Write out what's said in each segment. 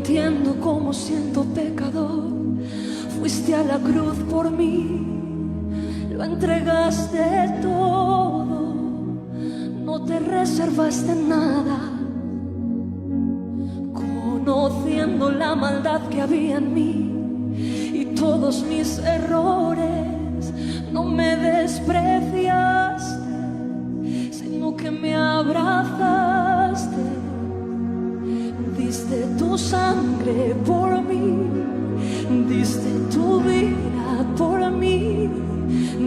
entiendo cómo siento pecador. Fuiste a la cruz por mí, lo entregaste todo, no te reservaste nada. Conociendo la maldad que había en mí y todos mis errores, no me despreciaste, sino que me abrazaste. Diste tu sangre por mí, diste tu vida por mí,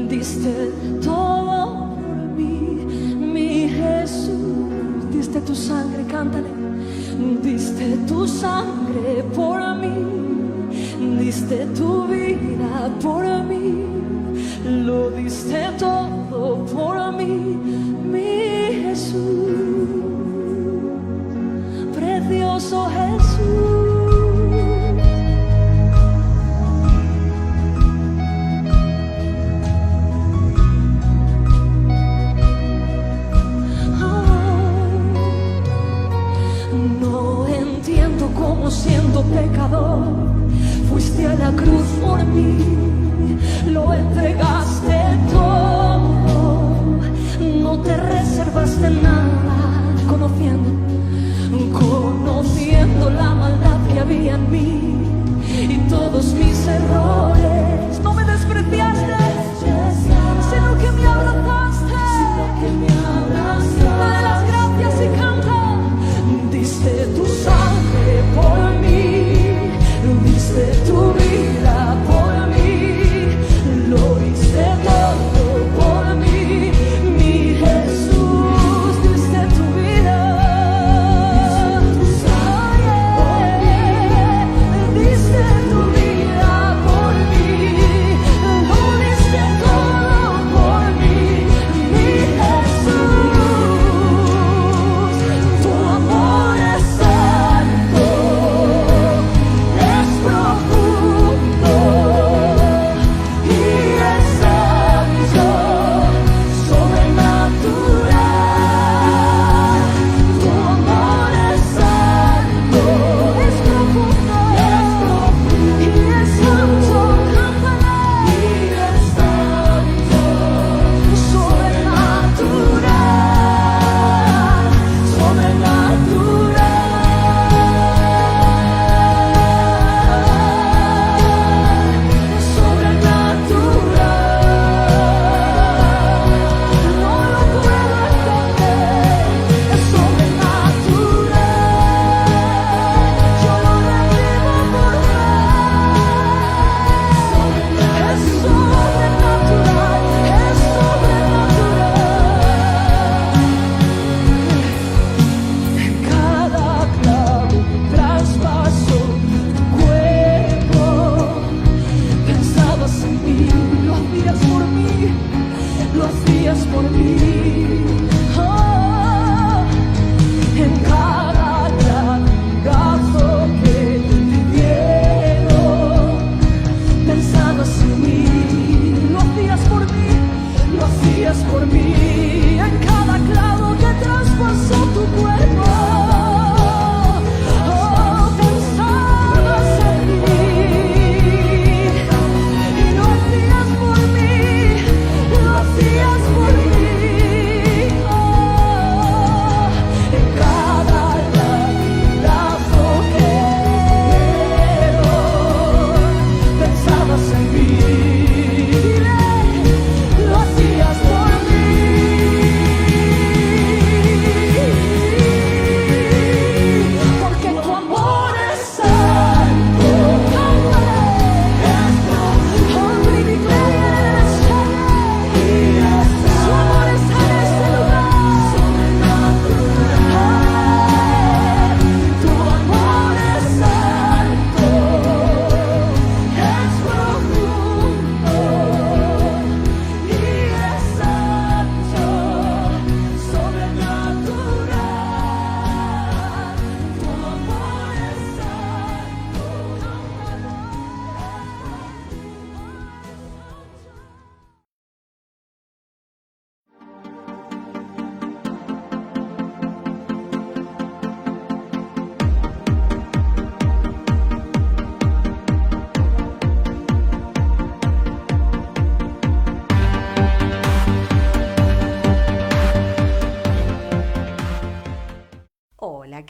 diste todo por mí, mi Jesús. Diste tu sangre, cántale. Diste tu sangre por mí, diste tu vida por mí, lo diste todo por mí, mi Jesús, precioso Jesús. Como siendo pecador, fuiste a la cruz por mí, lo entregaste todo, no te reservaste nada. Conociendo la maldad que había en mí y todos mis errores, no me despreciaste, sino que me abrazaste. Dale las gracias y canta. Diste tu sangre por mí, diste tu vida por mí, lo diste todo por mí, mi Jesús. Diste tu vida, diste tu vida por mí,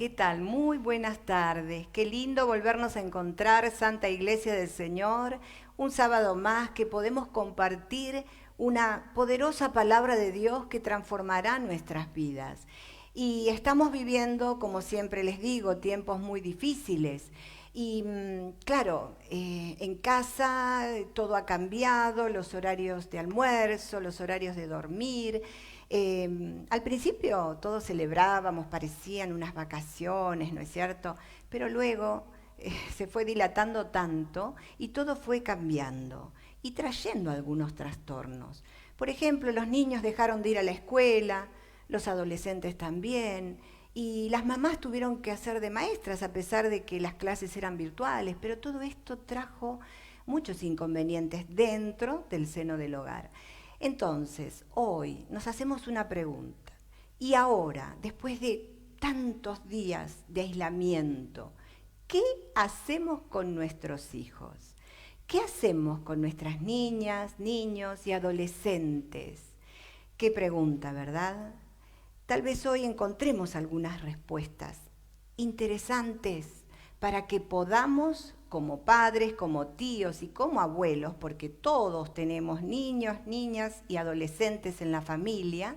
¿qué tal? Muy buenas tardes. Qué lindo volvernos a encontrar, Santa Iglesia del Señor, un sábado más que podemos compartir una poderosa palabra de Dios que transformará nuestras vidas. Y estamos viviendo, como siempre les digo, tiempos muy difíciles. Y claro, en casa todo ha cambiado, los horarios de almuerzo, los horarios de dormir. Al principio todos celebrábamos, parecían unas vacaciones, ¿no es cierto? Pero luego se fue dilatando tanto y todo fue cambiando y trayendo algunos trastornos. Por ejemplo, los niños dejaron de ir a la escuela, los adolescentes también, y las mamás tuvieron que hacer de maestras a pesar de que las clases eran virtuales, pero todo esto trajo muchos inconvenientes dentro del seno del hogar. Entonces, hoy nos hacemos una pregunta. Y ahora, después de tantos días de aislamiento, ¿qué hacemos con nuestros hijos? ¿Qué hacemos con nuestras niñas, niños y adolescentes? Qué pregunta, ¿verdad? Tal vez hoy encontremos algunas respuestas interesantes para que podamos, como padres, como tíos y como abuelos, porque todos tenemos niños, niñas y adolescentes en la familia,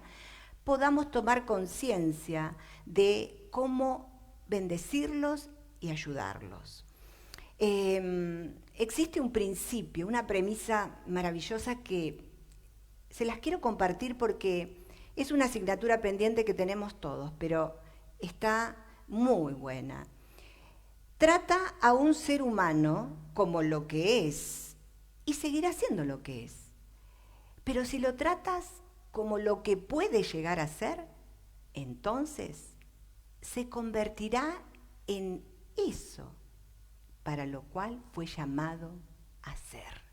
podamos tomar conciencia de cómo bendecirlos y ayudarlos. Existe un principio, una premisa maravillosa que se las quiero compartir porque es una asignatura pendiente que tenemos todos, pero está muy buena. Trata a un ser humano como lo que es y seguirá siendo lo que es. Pero si lo tratas como lo que puede llegar a ser, entonces se convertirá en eso para lo cual fue llamado a ser.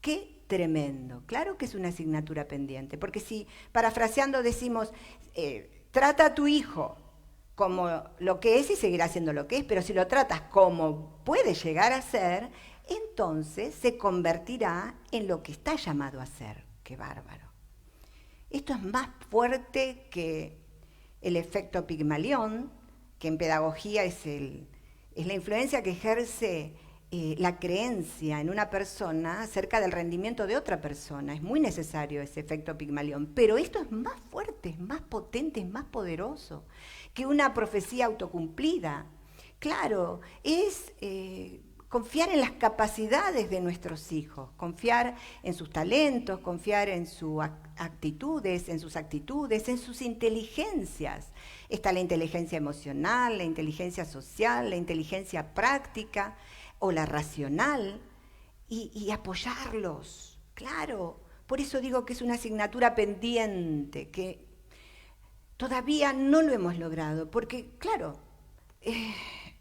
¡Qué tremendo! Claro que es una asignatura pendiente, porque si parafraseando decimos, trata a tu hijo como lo que es y seguirá siendo lo que es, pero si lo tratas como puede llegar a ser, entonces se convertirá en lo que está llamado a ser. ¡Qué bárbaro! Esto es más fuerte que el efecto Pigmalión, que en pedagogía es la influencia que ejerce la creencia en una persona acerca del rendimiento de otra persona. Es muy necesario ese efecto Pigmalión, pero esto es más fuerte, es más potente, es más poderoso que una profecía autocumplida. Claro, es confiar en las capacidades de nuestros hijos, confiar en sus talentos, confiar en sus actitudes, en sus inteligencias. Está la inteligencia emocional, la inteligencia social, la inteligencia práctica o la racional, y apoyarlos, claro. Por eso digo que es una asignatura pendiente, que todavía no lo hemos logrado, porque, claro,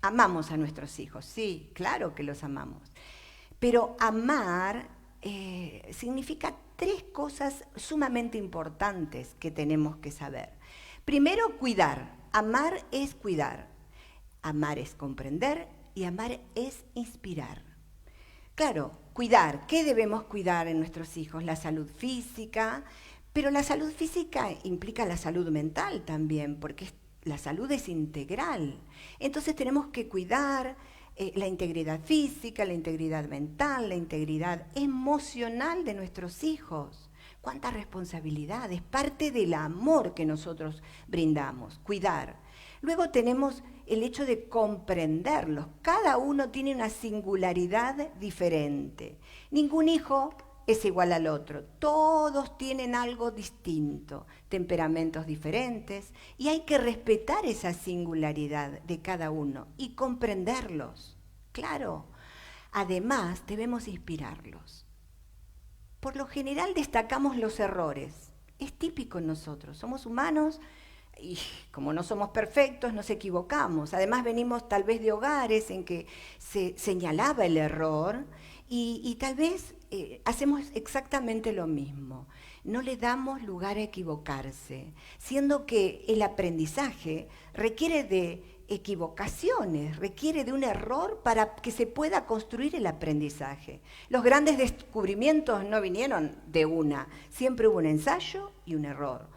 amamos a nuestros hijos, sí, claro que los amamos, pero amar significa 3 cosas sumamente importantes que tenemos que saber. Primero, cuidar. Amar es cuidar. Amar es comprender y amar es inspirar. Claro, cuidar. ¿Qué debemos cuidar en nuestros hijos? La salud física, pero la salud física implica la salud mental también, porque la salud es integral. Entonces tenemos que cuidar la integridad física, la integridad mental, la integridad emocional de nuestros hijos. ¡Cuánta responsabilidad! Es parte del amor que nosotros brindamos, cuidar. Luego tenemos el hecho de comprenderlos. Cada uno tiene una singularidad diferente. Ningún hijo es igual al otro. Todos tienen algo distinto, temperamentos diferentes, y hay que respetar esa singularidad de cada uno y comprenderlos. Claro. Además, debemos inspirarlos. Por lo general destacamos los errores. Es típico en nosotros. Somos humanos y como no somos perfectos, nos equivocamos. Además venimos tal vez de hogares en que se señalaba el error y tal vez hacemos exactamente lo mismo. No le damos lugar a equivocarse, siendo que el aprendizaje requiere de equivocaciones, requiere de un error para que se pueda construir el aprendizaje. Los grandes descubrimientos no vinieron de una, siempre hubo un ensayo y un error,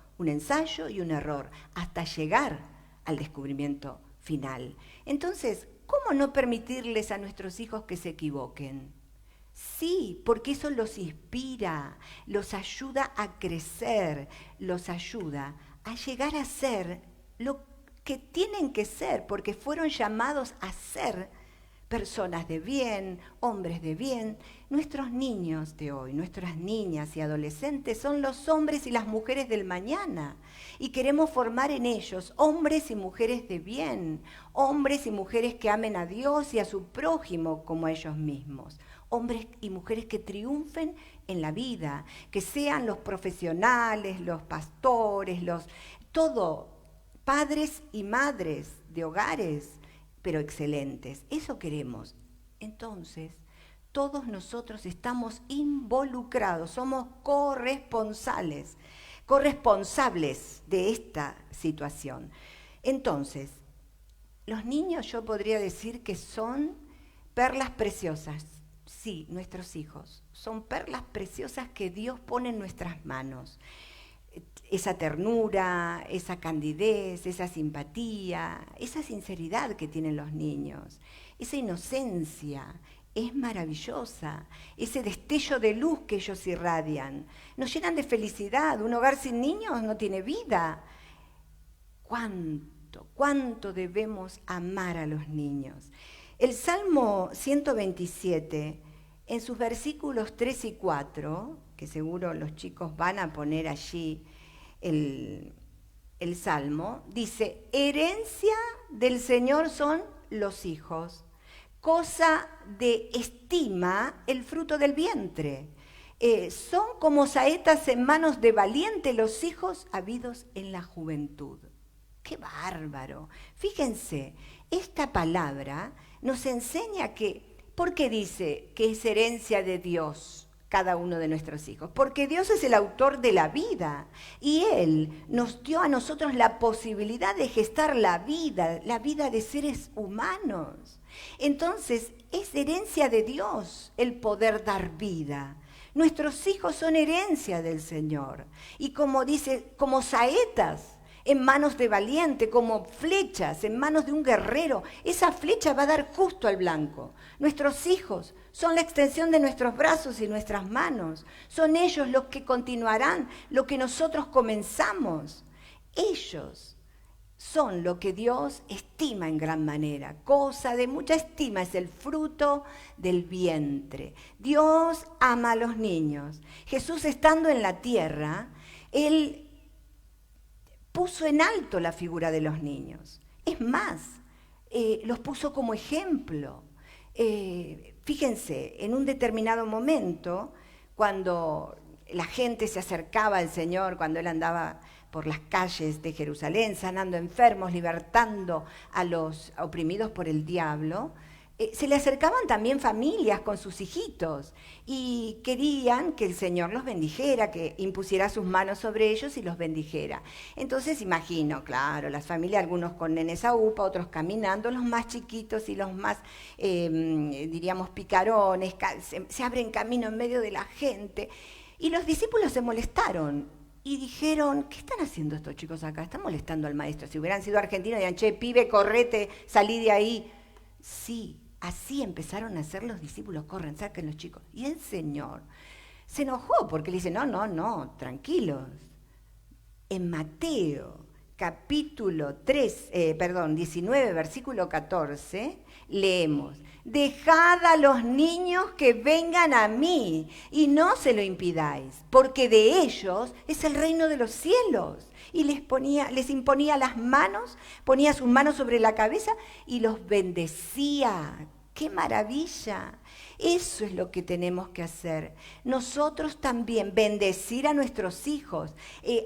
hasta llegar al descubrimiento final. Entonces, ¿cómo no permitirles a nuestros hijos que se equivoquen? Sí, porque eso los inspira, los ayuda a crecer, los ayuda a llegar a ser lo que tienen que ser, porque fueron llamados a ser personas de bien, hombres de bien. Nuestros niños de hoy, nuestras niñas y adolescentes son los hombres y las mujeres del mañana. Y queremos formar en ellos hombres y mujeres de bien, hombres y mujeres que amen a Dios y a su prójimo como a ellos mismos. Hombres y mujeres que triunfen en la vida, que sean los profesionales, los pastores, padres y madres de hogares, pero excelentes. Eso queremos. Entonces, todos nosotros estamos involucrados, somos corresponsables de esta situación. Entonces, los niños yo podría decir que son perlas preciosas. Sí, nuestros hijos son perlas preciosas que Dios pone en nuestras manos. Esa ternura, esa candidez, esa simpatía, esa sinceridad que tienen los niños, esa inocencia, es maravillosa. Ese destello de luz que ellos irradian, nos llenan de felicidad. Un hogar sin niños no tiene vida. ¿Cuánto debemos amar a los niños? El Salmo 127, en sus versículos 3 y 4, que seguro los chicos van a poner allí el Salmo, dice: herencia del Señor son los hijos, cosa de estima el fruto del vientre. Son como saetas en manos de valiente los hijos habidos en la juventud. ¡Qué bárbaro! Fíjense, esta palabra nos enseña que, ¿por qué dice que es herencia de Dios cada uno de nuestros hijos? Porque Dios es el autor de la vida y Él nos dio a nosotros la posibilidad de gestar la vida de seres humanos. Entonces, es herencia de Dios el poder dar vida. Nuestros hijos son herencia del Señor. Y como dice, como saetas en manos de valiente, como flechas en manos de un guerrero, esa flecha va a dar justo al blanco. Nuestros hijos son la extensión de nuestros brazos y nuestras manos. Son ellos los que continuarán lo que nosotros comenzamos. Ellos son lo que Dios estima en gran manera. Cosa de mucha estima es el fruto del vientre. Dios ama a los niños. Jesús, estando en la tierra, Él puso en alto la figura de los niños. Es más, los puso como ejemplo. Fíjense, en un determinado momento, cuando la gente se acercaba al Señor, cuando Él andaba por las calles de Jerusalén, sanando enfermos, libertando a los oprimidos por el diablo, se le acercaban también familias con sus hijitos y querían que el Señor los bendijera, que impusiera sus manos sobre ellos y los bendijera. Entonces imagino, claro, las familias, algunos con nenes a upa, otros caminando, los más chiquitos y los más, diríamos, picarones, se abren camino en medio de la gente. Y los discípulos se molestaron y dijeron: ¿qué están haciendo estos chicos acá? Están molestando al maestro. Si hubieran sido argentinos, dirían: che, pibe, correte, salí de ahí. Sí. Así empezaron a hacer los discípulos: corren, saquen los chicos. Y el Señor se enojó porque le dice: no, tranquilos. En Mateo capítulo 19, versículo 14, leemos: dejad a los niños que vengan a mí y no se lo impidáis, porque de ellos es el reino de los cielos. Y les imponía las manos, ponía sus manos sobre la cabeza y los bendecía. ¡Qué maravilla! Eso es lo que tenemos que hacer. Nosotros también bendecir a nuestros hijos,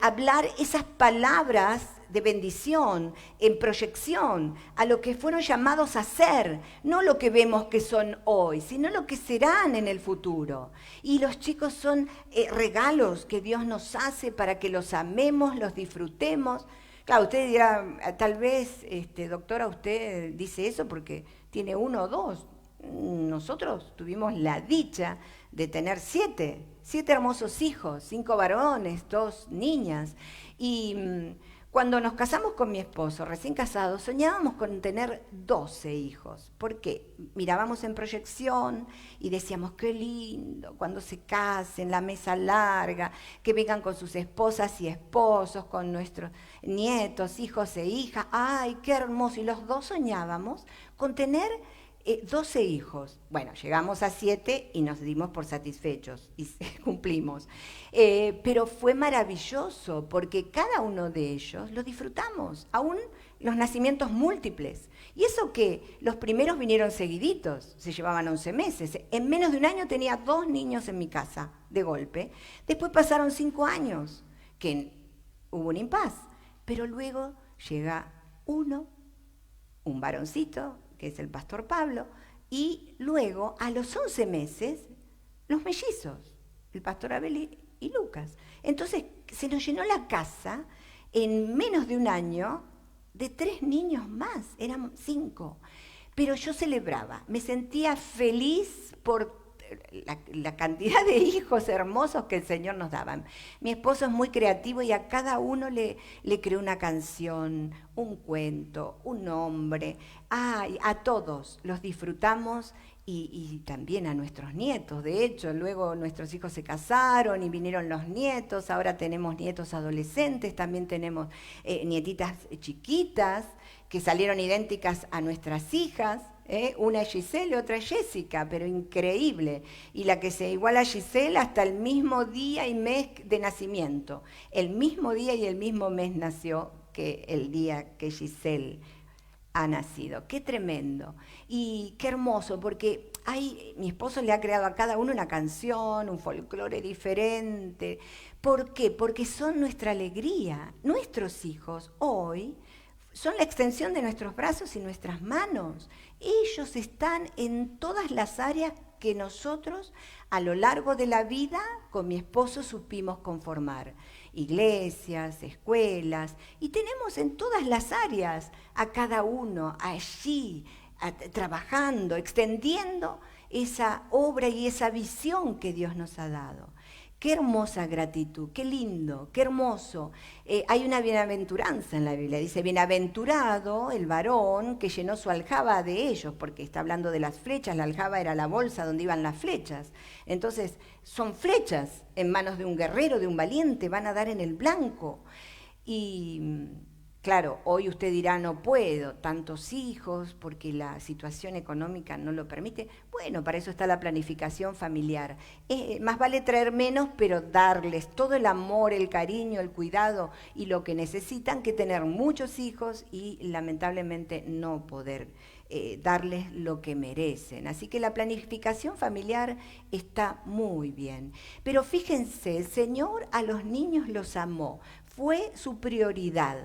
hablar esas palabras de bendición, en proyección, a lo que fueron llamados a ser, no lo que vemos que son hoy, sino lo que serán en el futuro. Y los chicos son regalos que Dios nos hace para que los amemos, los disfrutemos. Claro, usted dirá, tal vez, doctora, usted dice eso porque tiene 1 o 2. Nosotros tuvimos la dicha de tener 7 hermosos hijos, 5 varones, 2 niñas. Y Cuando nos casamos con mi esposo, recién casados, soñábamos con tener 12 hijos. ¿Por qué? Mirábamos en proyección y decíamos, qué lindo, cuando se casen, la mesa larga, que vengan con sus esposas y esposos, con nuestros nietos, hijos e hijas. ¡Ay, qué hermoso! Y los dos soñábamos con tener 12 hijos. Bueno, llegamos a 7 y nos dimos por satisfechos y cumplimos. Pero fue maravilloso porque cada uno de ellos lo disfrutamos, aún los nacimientos múltiples. Y eso que los primeros vinieron seguiditos, se llevaban 11 meses. En menos de un año tenía 2 niños en mi casa, de golpe. Después pasaron 5 años, que hubo un impas. Pero luego llega uno, un varoncito, que es el pastor Pablo, y luego, a los 11 meses, los mellizos, el pastor Abel y Lucas. Entonces, se nos llenó la casa en menos de un año de 3 niños más, eran 5. Pero yo celebraba, me sentía feliz por la cantidad de hijos hermosos que el Señor nos daba. Mi esposo es muy creativo y a cada uno le creó una canción, un cuento, un nombre. A todos los disfrutamos y también a nuestros nietos. De hecho, luego nuestros hijos se casaron y vinieron los nietos. Ahora tenemos nietos adolescentes, también tenemos nietitas chiquitas que salieron idénticas a nuestras hijas. Una es Giselle, otra es Jessica, pero increíble. Y la que se iguala a Giselle hasta el mismo día y mes de nacimiento. El mismo día y el mismo mes nació que el día que Giselle ha nacido. Qué tremendo. Y qué hermoso, porque mi esposo le ha creado a cada uno una canción, un folclore diferente. ¿Por qué? Porque son nuestra alegría. Nuestros hijos hoy son la extensión de nuestros brazos y nuestras manos. Ellos están en todas las áreas que nosotros a lo largo de la vida con mi esposo supimos conformar. Iglesias, escuelas, y tenemos en todas las áreas a cada uno allí trabajando, extendiendo esa obra y esa visión que Dios nos ha dado. Qué hermosa gratitud, qué lindo, qué hermoso. Hay una bienaventuranza en la Biblia. Dice, bienaventurado el varón que llenó su aljaba de ellos, porque está hablando de las flechas. La aljaba era la bolsa donde iban las flechas. Entonces, son flechas en manos de un guerrero, de un valiente, van a dar en el blanco. Y claro, hoy usted dirá, no puedo, tantos hijos, porque la situación económica no lo permite. Bueno, para eso está la planificación familiar. Más vale traer menos, pero darles todo el amor, el cariño, el cuidado y lo que necesitan, que tener muchos hijos y lamentablemente no poder darles lo que merecen. Así que la planificación familiar está muy bien. Pero fíjense, el Señor a los niños los amó, fue su prioridad.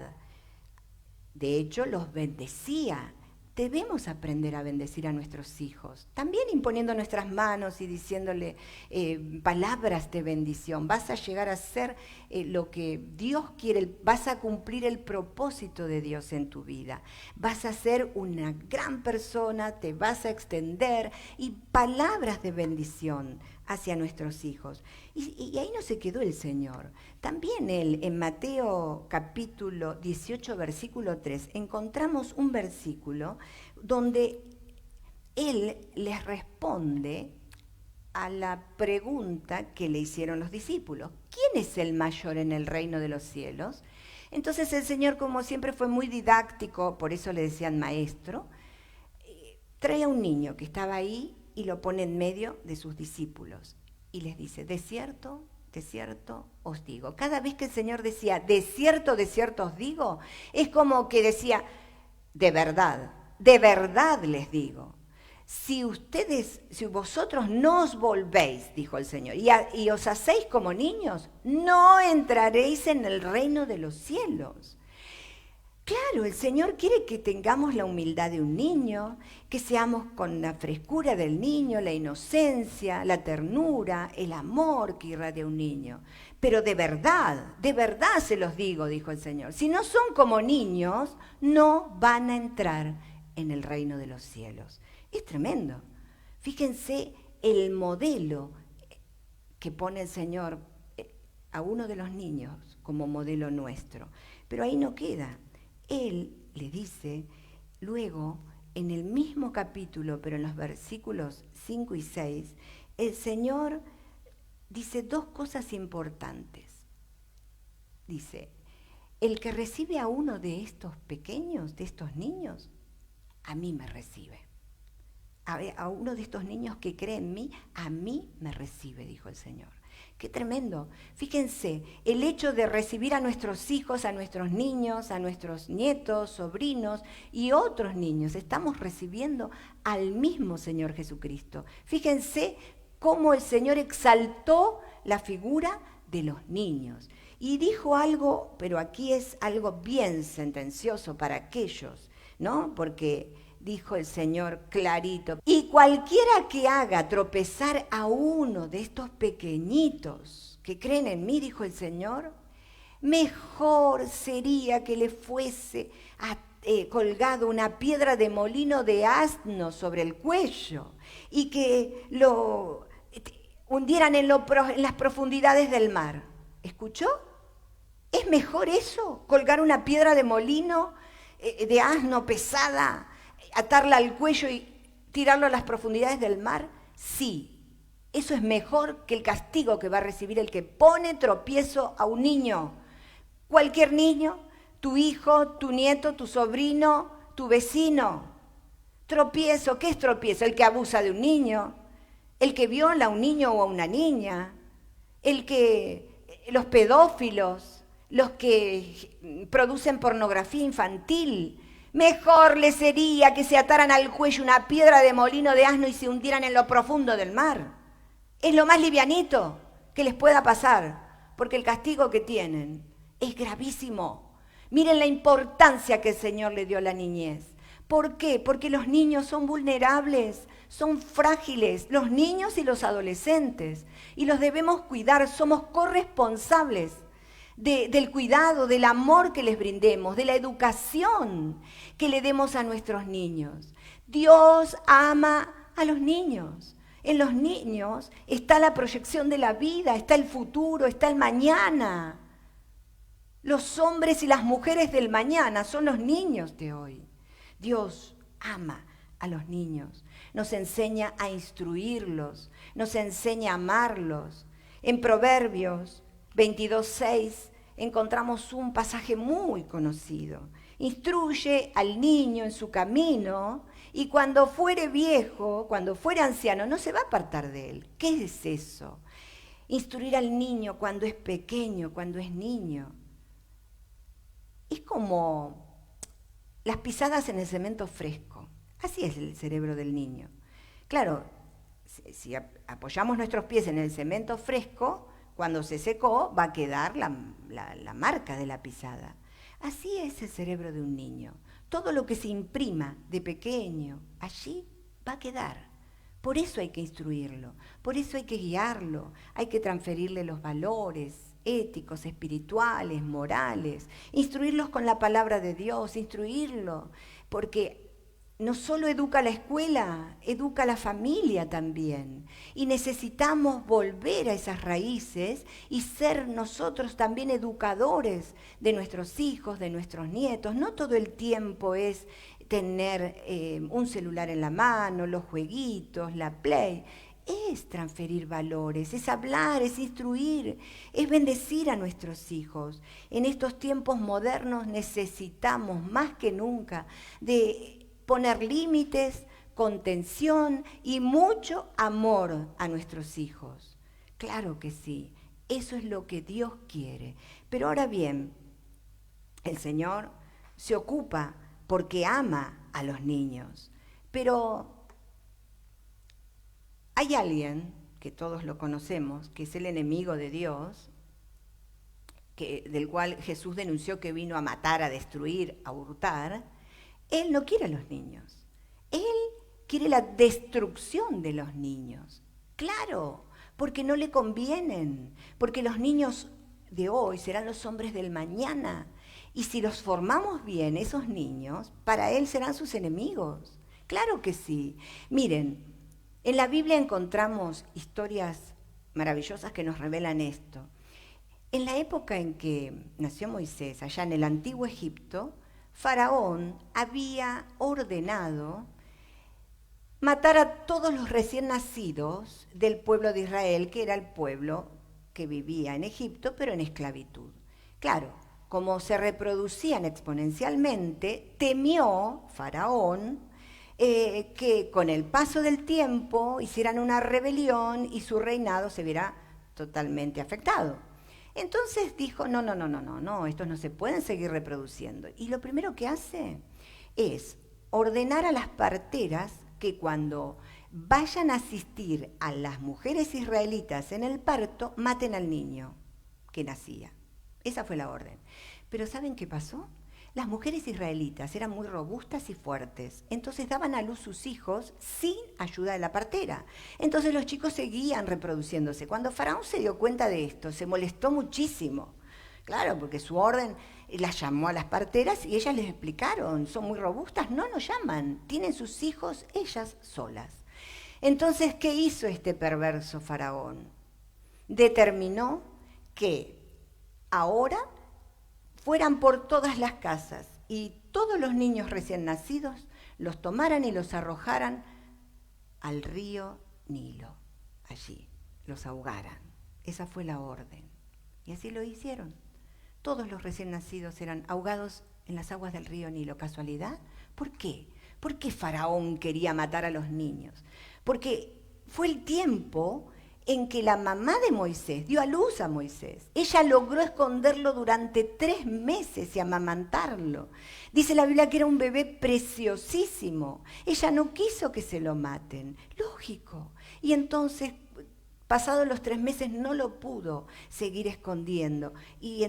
De hecho, los bendecía. Debemos aprender a bendecir a nuestros hijos, también imponiendo nuestras manos y diciéndole palabras de bendición. Vas a llegar a ser lo que Dios quiere, vas a cumplir el propósito de Dios en tu vida. Vas a ser una gran persona, te vas a extender y palabras de bendición hacia nuestros hijos. Y ahí no se quedó el Señor. También Él, en Mateo capítulo 18, versículo 3, encontramos un versículo donde Él les responde a la pregunta que le hicieron los discípulos. ¿Quién es el mayor en el reino de los cielos? Entonces el Señor, como siempre, fue muy didáctico, por eso le decían maestro, trae a un niño que estaba ahí y lo pone en medio de sus discípulos y les dice, de cierto os digo. Cada vez que el Señor decía, de cierto os digo, es como que decía, de verdad les digo. Si vosotros no os volvéis, dijo el Señor, y os hacéis como niños, no entraréis en el reino de los cielos. Claro, el Señor quiere que tengamos la humildad de un niño, que seamos con la frescura del niño, la inocencia, la ternura, el amor que irradia un niño. Pero de verdad se los digo, dijo el Señor, si no son como niños, no van a entrar en el reino de los cielos. Es tremendo. Fíjense el modelo que pone el Señor a uno de los niños como modelo nuestro. Pero ahí no queda. Él le dice, luego, en el mismo capítulo, pero en los versículos 5 y 6, el Señor dice dos cosas importantes. Dice, el que recibe a uno de estos pequeños, de estos niños, a mí me recibe. A uno de estos niños que cree en mí, a mí me recibe, dijo el Señor. ¡Qué tremendo! Fíjense, el hecho de recibir a nuestros hijos, a nuestros niños, a nuestros nietos, sobrinos y otros niños, estamos recibiendo al mismo Señor Jesucristo. Fíjense cómo el Señor exaltó la figura de los niños. Y dijo algo, pero aquí es algo bien sentencioso para aquellos, ¿no? Porque dijo el Señor clarito, y cualquiera que haga tropezar a uno de estos pequeñitos que creen en mí, dijo el Señor, mejor sería que le fuese colgado una piedra de molino de asno sobre el cuello y que lo hundieran en las profundidades del mar. ¿Escuchó? ¿Es mejor eso? ¿Colgar una piedra de molino de asno pesada, atarla al cuello y tirarlo a las profundidades del mar? Sí, eso es mejor que el castigo que va a recibir el que pone tropiezo a un niño. Cualquier niño, tu hijo, tu nieto, tu sobrino, tu vecino. Tropiezo, ¿qué es tropiezo? El que abusa de un niño, el que viola a un niño o a una niña, los pedófilos, los que producen pornografía infantil. Mejor les sería que se ataran al cuello una piedra de molino de asno y se hundieran en lo profundo del mar. Es lo más livianito que les pueda pasar, porque el castigo que tienen es gravísimo. Miren la importancia que el Señor le dio a la niñez. ¿Por qué? Porque los niños son vulnerables, son frágiles, los niños y los adolescentes, y los debemos cuidar, somos corresponsables del cuidado, del amor que les brindemos, de la educación que le demos a nuestros niños. Dios ama a los niños. En los niños está la proyección de la vida, está el futuro, está el mañana. Los hombres y las mujeres del mañana son los niños de hoy. Dios ama a los niños, nos enseña a instruirlos, nos enseña a amarlos. En Proverbios 22:6 encontramos un pasaje muy conocido. Instruye al niño en su camino y cuando fuere viejo, cuando fuere anciano, no se va a apartar de él. ¿Qué es eso? Instruir al niño cuando es pequeño, cuando es niño. Es como las pisadas en el cemento fresco. Así es el cerebro del niño. Claro, si apoyamos nuestros pies en el cemento fresco, cuando se secó va a quedar la marca de la pisada. Así es el cerebro de un niño. Todo lo que se imprima de pequeño, allí va a quedar. Por eso hay que instruirlo, por eso hay que guiarlo, hay que transferirle los valores éticos, espirituales, morales, instruirlos con la palabra de Dios, instruirlo, porque no solo educa la escuela, educa la familia también. Y necesitamos volver a esas raíces y ser nosotros también educadores de nuestros hijos, de nuestros nietos. No todo el tiempo es tener un celular en la mano, los jueguitos, la Play. Es transferir valores, es hablar, es instruir, es bendecir a nuestros hijos. En estos tiempos modernos necesitamos más que nunca de poner límites, contención y mucho amor a nuestros hijos. Claro que sí, eso es lo que Dios quiere. Pero ahora bien, el Señor se ocupa porque ama a los niños. Pero hay alguien, que todos lo conocemos, que es el enemigo de Dios, del cual Jesús denunció que vino a matar, a destruir, a hurtar. Él no quiere a los niños. Él quiere la destrucción de los niños. Claro, porque no le convienen, porque los niños de hoy serán los hombres del mañana. Y si los formamos bien, esos niños, para Él serán sus enemigos. Claro que sí. Miren, en la Biblia encontramos historias maravillosas que nos revelan esto. En la época en que nació Moisés, allá en el antiguo Egipto, Faraón había ordenado matar a todos los recién nacidos del pueblo de Israel, que era el pueblo que vivía en Egipto, pero en esclavitud. Claro, como se reproducían exponencialmente, temió Faraón que con el paso del tiempo hicieran una rebelión y su reinado se viera totalmente afectado. Entonces dijo, no, estos no se pueden seguir reproduciendo. Y lo primero que hace es ordenar a las parteras que cuando vayan a asistir a las mujeres israelitas en el parto, maten al niño que nacía. Esa fue la orden. Pero ¿saben qué pasó? Las mujeres israelitas eran muy robustas y fuertes, entonces daban a luz sus hijos sin ayuda de la partera. Entonces los chicos seguían reproduciéndose. Cuando Faraón se dio cuenta de esto, se molestó muchísimo. Claro, porque su orden las llamó a las parteras y ellas les explicaron, son muy robustas, no nos llaman, tienen sus hijos ellas solas. Entonces, ¿qué hizo este perverso Faraón? Determinó que ahora fueran por todas las casas y todos los niños recién nacidos los tomaran y los arrojaran al río Nilo, allí, los ahogaran. Esa fue la orden. Y así lo hicieron. Todos los recién nacidos eran ahogados en las aguas del río Nilo. ¿Casualidad? ¿Por qué? ¿Por qué Faraón quería matar a los niños? Porque fue el tiempo en que la mamá de Moisés dio a luz a Moisés. Ella logró esconderlo durante 3 meses y amamantarlo. Dice la Biblia que era un bebé preciosísimo. Ella no quiso que se lo maten. Lógico. Y entonces, pasados los 3 meses, no lo pudo seguir escondiendo. Y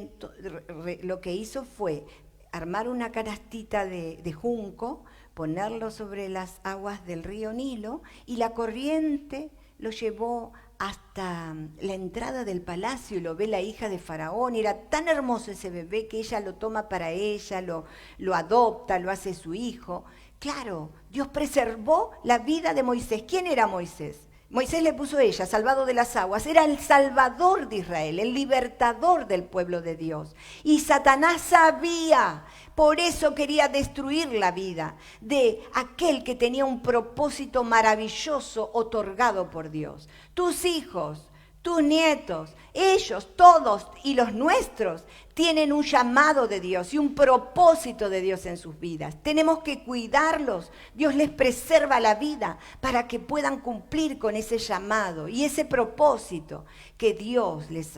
lo que hizo fue armar una canastita de junco, ponerlo sobre las aguas del río Nilo, y la corriente lo llevó hasta la entrada del palacio y lo ve la hija de Faraón. Y era tan hermoso ese bebé que ella lo toma para ella, lo adopta, lo hace su hijo. Claro, Dios preservó la vida de Moisés. ¿Quién era Moisés? Moisés le puso ella, salvado de las aguas. Era el salvador de Israel, el libertador del pueblo de Dios. Y Satanás sabía, por eso quería destruir la vida de aquel que tenía un propósito maravilloso otorgado por Dios. Tus hijos, tus nietos, ellos, todos y los nuestros tienen un llamado de Dios y un propósito de Dios en sus vidas. Tenemos que cuidarlos. Dios les preserva la vida para que puedan cumplir con ese llamado y ese propósito que Dios les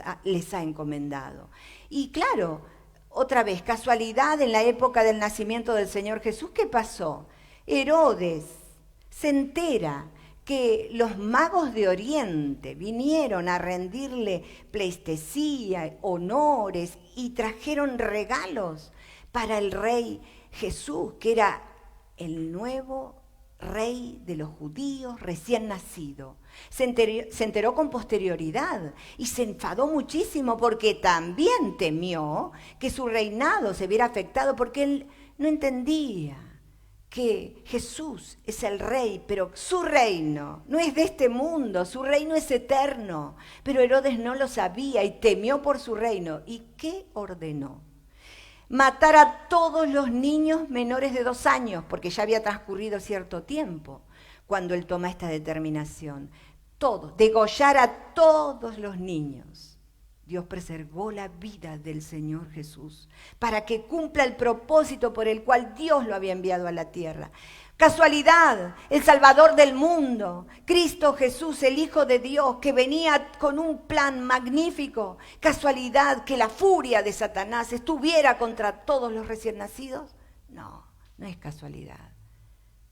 ha encomendado. Y claro, otra vez, casualidad, en la época del nacimiento del Señor Jesús, ¿qué pasó? Herodes se entera que los magos de Oriente vinieron a rendirle pleitesía, honores y trajeron regalos para el rey Jesús, que era el nuevo rey de los judíos recién nacido. Se enteró con posterioridad y se enfadó muchísimo porque también temió que su reinado se viera afectado, porque él no entendía que Jesús es el rey, pero su reino no es de este mundo, su reino es eterno. Pero Herodes no lo sabía y temió por su reino. ¿Y qué ordenó? Matar a todos los niños menores de 2 años, porque ya había transcurrido cierto tiempo cuando él toma esta determinación. Todos, degollar a todos los niños. Dios preservó la vida del Señor Jesús para que cumpla el propósito por el cual Dios lo había enviado a la tierra. Casualidad, el Salvador del mundo, Cristo Jesús, el Hijo de Dios, que venía con un plan magnífico. Casualidad que la furia de Satanás estuviera contra todos los recién nacidos. No, no es casualidad.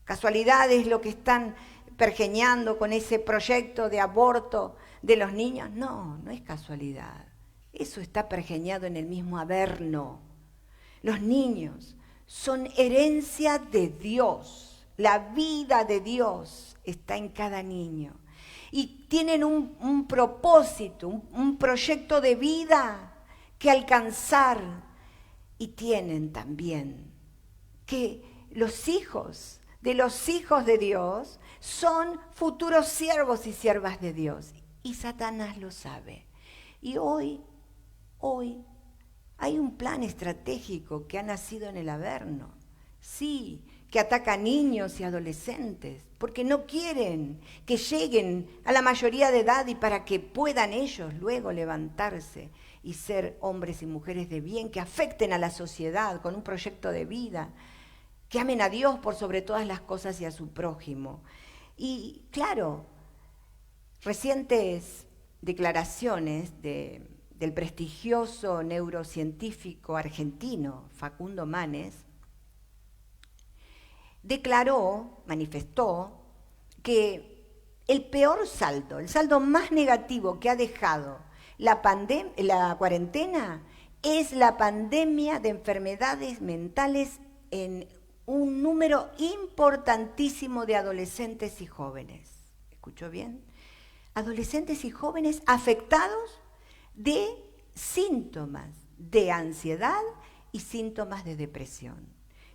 Casualidad es lo que están pergeñando con ese proyecto de aborto de los niños. No, no es casualidad. Eso está pergeñado en el mismo Averno. Los niños son herencia de Dios. La vida de Dios está en cada niño. Y tienen un propósito, un proyecto de vida que alcanzar. Y tienen también que los hijos de Dios son futuros siervos y siervas de Dios. Y Satanás lo sabe. Y hoy Hoy hay un plan estratégico que ha nacido en el Averno, sí, que ataca a niños y adolescentes, porque no quieren que lleguen a la mayoría de edad y para que puedan ellos luego levantarse y ser hombres y mujeres de bien, que afecten a la sociedad con un proyecto de vida, que amen a Dios por sobre todas las cosas y a su prójimo. Y claro, recientes declaraciones del prestigioso neurocientífico argentino Facundo Manes manifestó que el peor saldo, el saldo más negativo que ha dejado la cuarentena es la pandemia de enfermedades mentales en un número importantísimo de adolescentes y jóvenes. ¿Escuchó bien? Adolescentes y jóvenes afectados de síntomas de ansiedad y síntomas de depresión.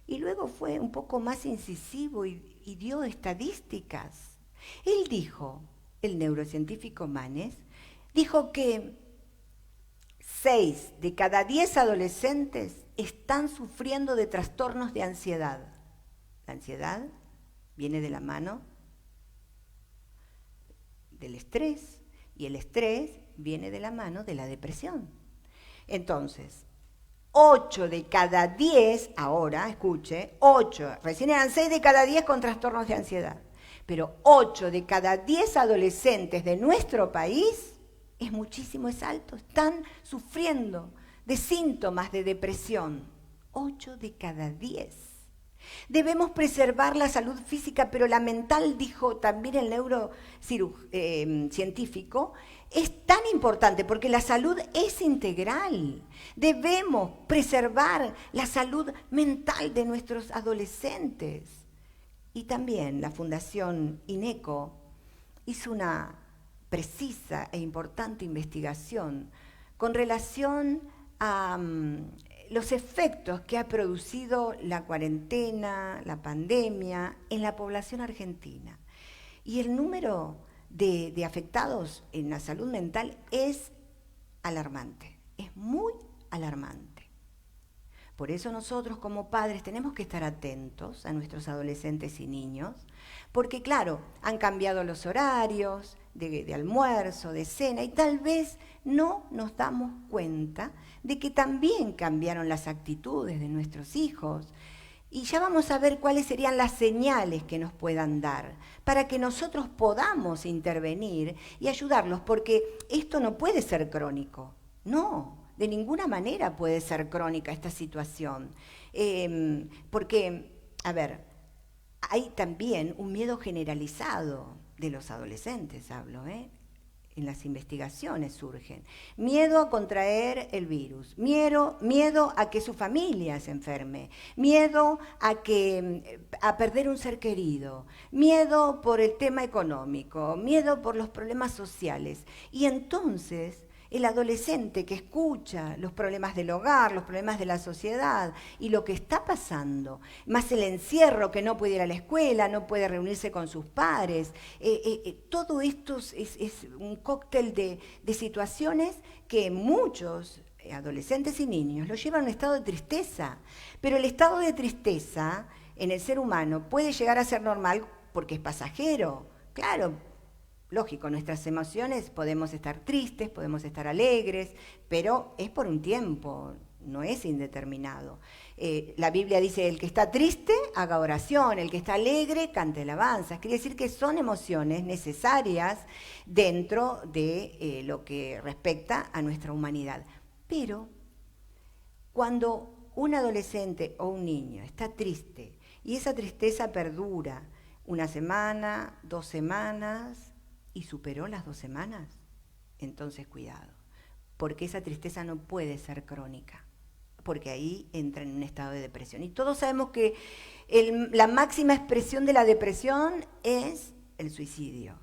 Y luego fue un poco más incisivo y dio estadísticas. Él dijo, el neurocientífico Manes, dijo que 6 de cada 10 adolescentes están sufriendo de trastornos de ansiedad. La ansiedad viene de la mano del estrés y el estrés viene de la mano de la depresión. Entonces, 8 de cada 10, ahora, escuche, 8, recién eran 6 de cada 10 con trastornos de ansiedad, pero 8 de cada 10 adolescentes de nuestro país, es muchísimo, es alto, están sufriendo de síntomas de depresión. 8 de cada 10. Debemos preservar la salud física, pero la mental, dijo también el neurocientífico, es tan importante porque la salud es integral. Debemos preservar la salud mental de nuestros adolescentes. Y también la Fundación INECO hizo una precisa e importante investigación con relación a los efectos que ha producido la cuarentena, la pandemia en la población argentina. Y el número de afectados en la salud mental es alarmante, es muy alarmante. Por eso nosotros como padres tenemos que estar atentos a nuestros adolescentes y niños, porque claro, han cambiado los horarios de almuerzo, de cena, y tal vez no nos damos cuenta de que también cambiaron las actitudes de nuestros hijos. Y ya vamos a ver cuáles serían las señales que nos puedan dar para que nosotros podamos intervenir y ayudarlos, porque esto no puede ser crónico, no. De ninguna manera puede ser crónica esta situación, porque, a ver, hay también un miedo generalizado de los adolescentes, hablo, en las investigaciones surgen. Miedo a contraer el virus, miedo a que su familia se enferme, miedo a perder un ser querido, miedo por el tema económico, miedo por los problemas sociales. Y entonces el adolescente que escucha los problemas del hogar, los problemas de la sociedad y lo que está pasando, más el encierro, que no puede ir a la escuela, no puede reunirse con sus pares, todo esto es un cóctel de situaciones que muchos adolescentes y niños lo llevan a un estado de tristeza. Pero el estado de tristeza en el ser humano puede llegar a ser normal porque es pasajero, claro. Lógico, nuestras emociones podemos estar tristes, podemos estar alegres, pero es por un tiempo, no es indeterminado. La Biblia dice, el que está triste, haga oración, el que está alegre, cante alabanzas. Quiere decir que son emociones necesarias dentro de lo que respecta a nuestra humanidad. Pero cuando un adolescente o un niño está triste y esa tristeza perdura 1 semana, 2 semanas, y superó las 2 semanas, entonces cuidado, porque esa tristeza no puede ser crónica, porque ahí entra en un estado de depresión. Y todos sabemos que la máxima expresión de la depresión es el suicidio,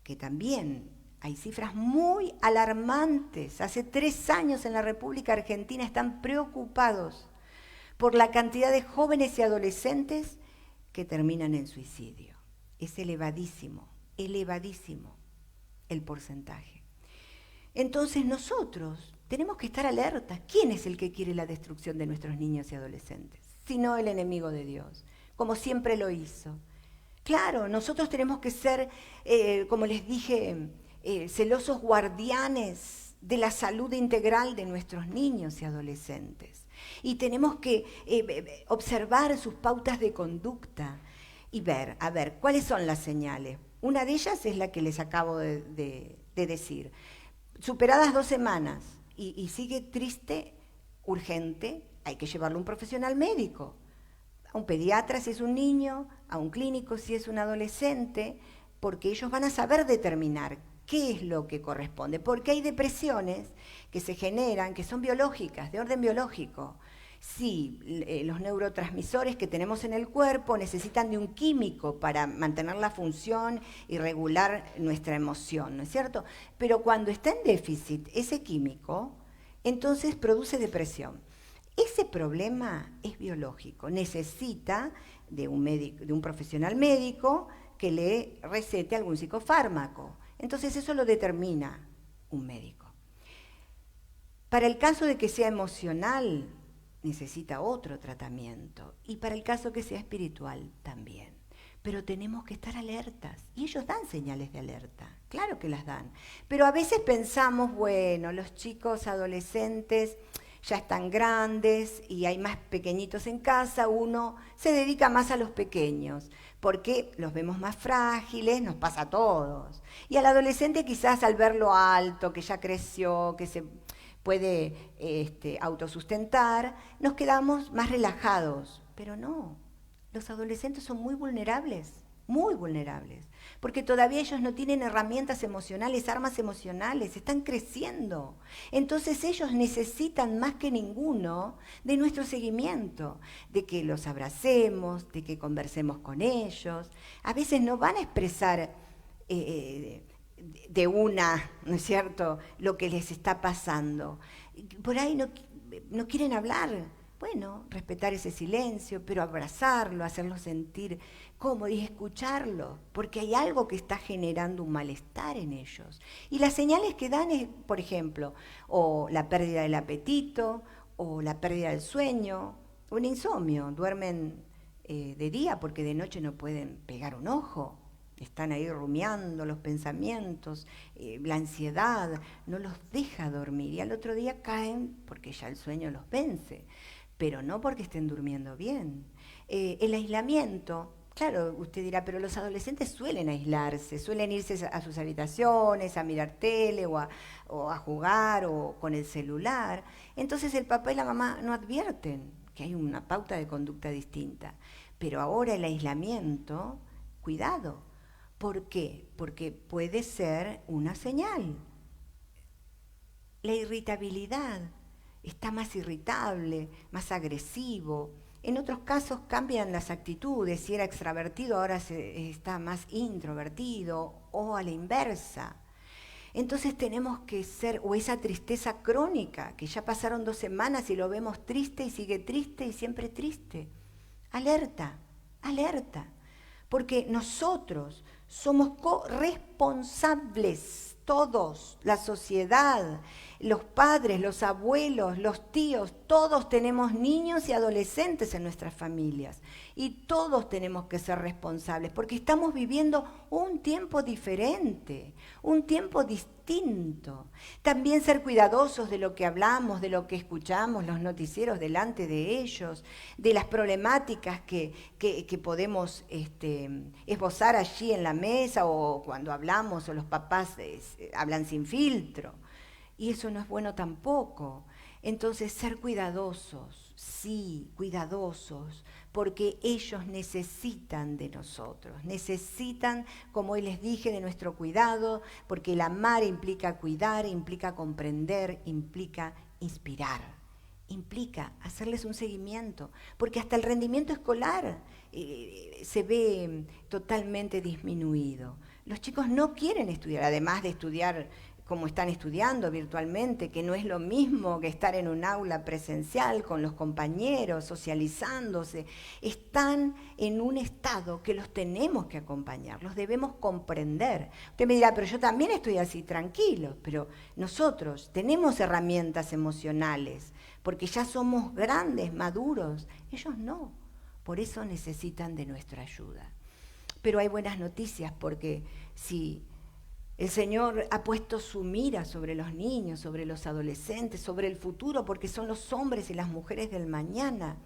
que también hay cifras muy alarmantes. Hace 3 años en la República Argentina están preocupados por la cantidad de jóvenes y adolescentes que terminan en suicidio. Es elevadísimo el porcentaje. Entonces nosotros tenemos que estar alertas. ¿Quién es el que quiere la destrucción de nuestros niños y adolescentes? Sino el enemigo de Dios, como siempre lo hizo. Claro, nosotros tenemos que ser, como les dije, celosos guardianes de la salud integral de nuestros niños y adolescentes. Y tenemos que observar sus pautas de conducta y ver, a ver, ¿cuáles son las señales? Una de ellas es la que les acabo de decir. Superadas 2 semanas y sigue triste, urgente, hay que llevarlo a un profesional médico, a un pediatra si es un niño, a un clínico si es un adolescente, porque ellos van a saber determinar qué es lo que corresponde, porque hay depresiones que se generan, que son biológicas, de orden biológico. Sí, los neurotransmisores que tenemos en el cuerpo necesitan de un químico para mantener la función y regular nuestra emoción, ¿no es cierto? Pero cuando está en déficit ese químico, entonces produce depresión. Ese problema es biológico, necesita de un médico, de un profesional médico que le recete algún psicofármaco. Entonces eso lo determina un médico. Para el caso de que sea emocional, necesita otro tratamiento. Y para el caso que sea espiritual, también. Pero tenemos que estar alertas. Y ellos dan señales de alerta. Claro que las dan. Pero a veces pensamos, bueno, los chicos adolescentes ya están grandes y hay más pequeñitos en casa, uno se dedica más a los pequeños, porque los vemos más frágiles, nos pasa a todos. Y al adolescente quizás al verlo alto, que ya creció, que se puede autosustentar, nos quedamos más relajados. Pero no, los adolescentes son muy vulnerables, porque todavía ellos no tienen herramientas emocionales, armas emocionales, están creciendo. Entonces ellos necesitan más que ninguno de nuestro seguimiento, de que los abracemos, de que conversemos con ellos. A veces no van a expresar de una, ¿no es cierto?, lo que les está pasando. Por ahí no quieren hablar. Bueno, respetar ese silencio, pero abrazarlo, hacerlo sentir cómodo y escucharlo, porque hay algo que está generando un malestar en ellos. Y las señales que dan es, por ejemplo, o la pérdida del apetito, o la pérdida del sueño, o el insomnio. Duermen de día porque de noche no pueden pegar un ojo. Están ahí rumiando los pensamientos, la ansiedad no los deja dormir y al otro día caen porque ya el sueño los vence, pero no porque estén durmiendo bien. El aislamiento, claro, usted dirá, pero los adolescentes suelen aislarse, suelen irse a sus habitaciones, a mirar tele o a jugar o con el celular. Entonces el papá y la mamá no advierten que hay una pauta de conducta distinta. Pero ahora el aislamiento, cuidado. ¿Por qué? Porque puede ser una señal. La irritabilidad, está más irritable, más agresivo. En otros casos cambian las actitudes, si era extravertido ahora está más introvertido o a la inversa. Entonces tenemos que ser, o esa tristeza crónica, que ya pasaron 2 semanas y lo vemos triste y sigue triste y siempre triste. Alerta, alerta, porque nosotros somos corresponsables, todos, la sociedad, los padres, los abuelos, los tíos, todos tenemos niños y adolescentes en nuestras familias y todos tenemos que ser responsables porque estamos viviendo un tiempo diferente, un tiempo distinto. También ser cuidadosos de lo que hablamos, de lo que escuchamos, los noticieros delante de ellos, de las problemáticas que podemos esbozar allí en la mesa o cuando hablamos o los papás hablan sin filtro. Y eso no es bueno tampoco. Entonces, ser cuidadosos, sí, cuidadosos, porque ellos necesitan de nosotros, necesitan, como hoy les dije, de nuestro cuidado, porque el amar implica cuidar, implica comprender, implica inspirar, implica hacerles un seguimiento, porque hasta el rendimiento escolar se ve totalmente disminuido. Los chicos no quieren estudiar, además de estudiar como están estudiando virtualmente, que no es lo mismo que estar en un aula presencial con los compañeros, socializándose. Están en un estado que los tenemos que acompañar, los debemos comprender. Usted me dirá, pero yo también estoy así, tranquilo, pero nosotros tenemos herramientas emocionales, porque ya somos grandes, maduros. Ellos no, por eso necesitan de nuestra ayuda. Pero hay buenas noticias, porque si el Señor ha puesto su mira sobre los niños, sobre los adolescentes, sobre el futuro, porque son los hombres y las mujeres del mañana,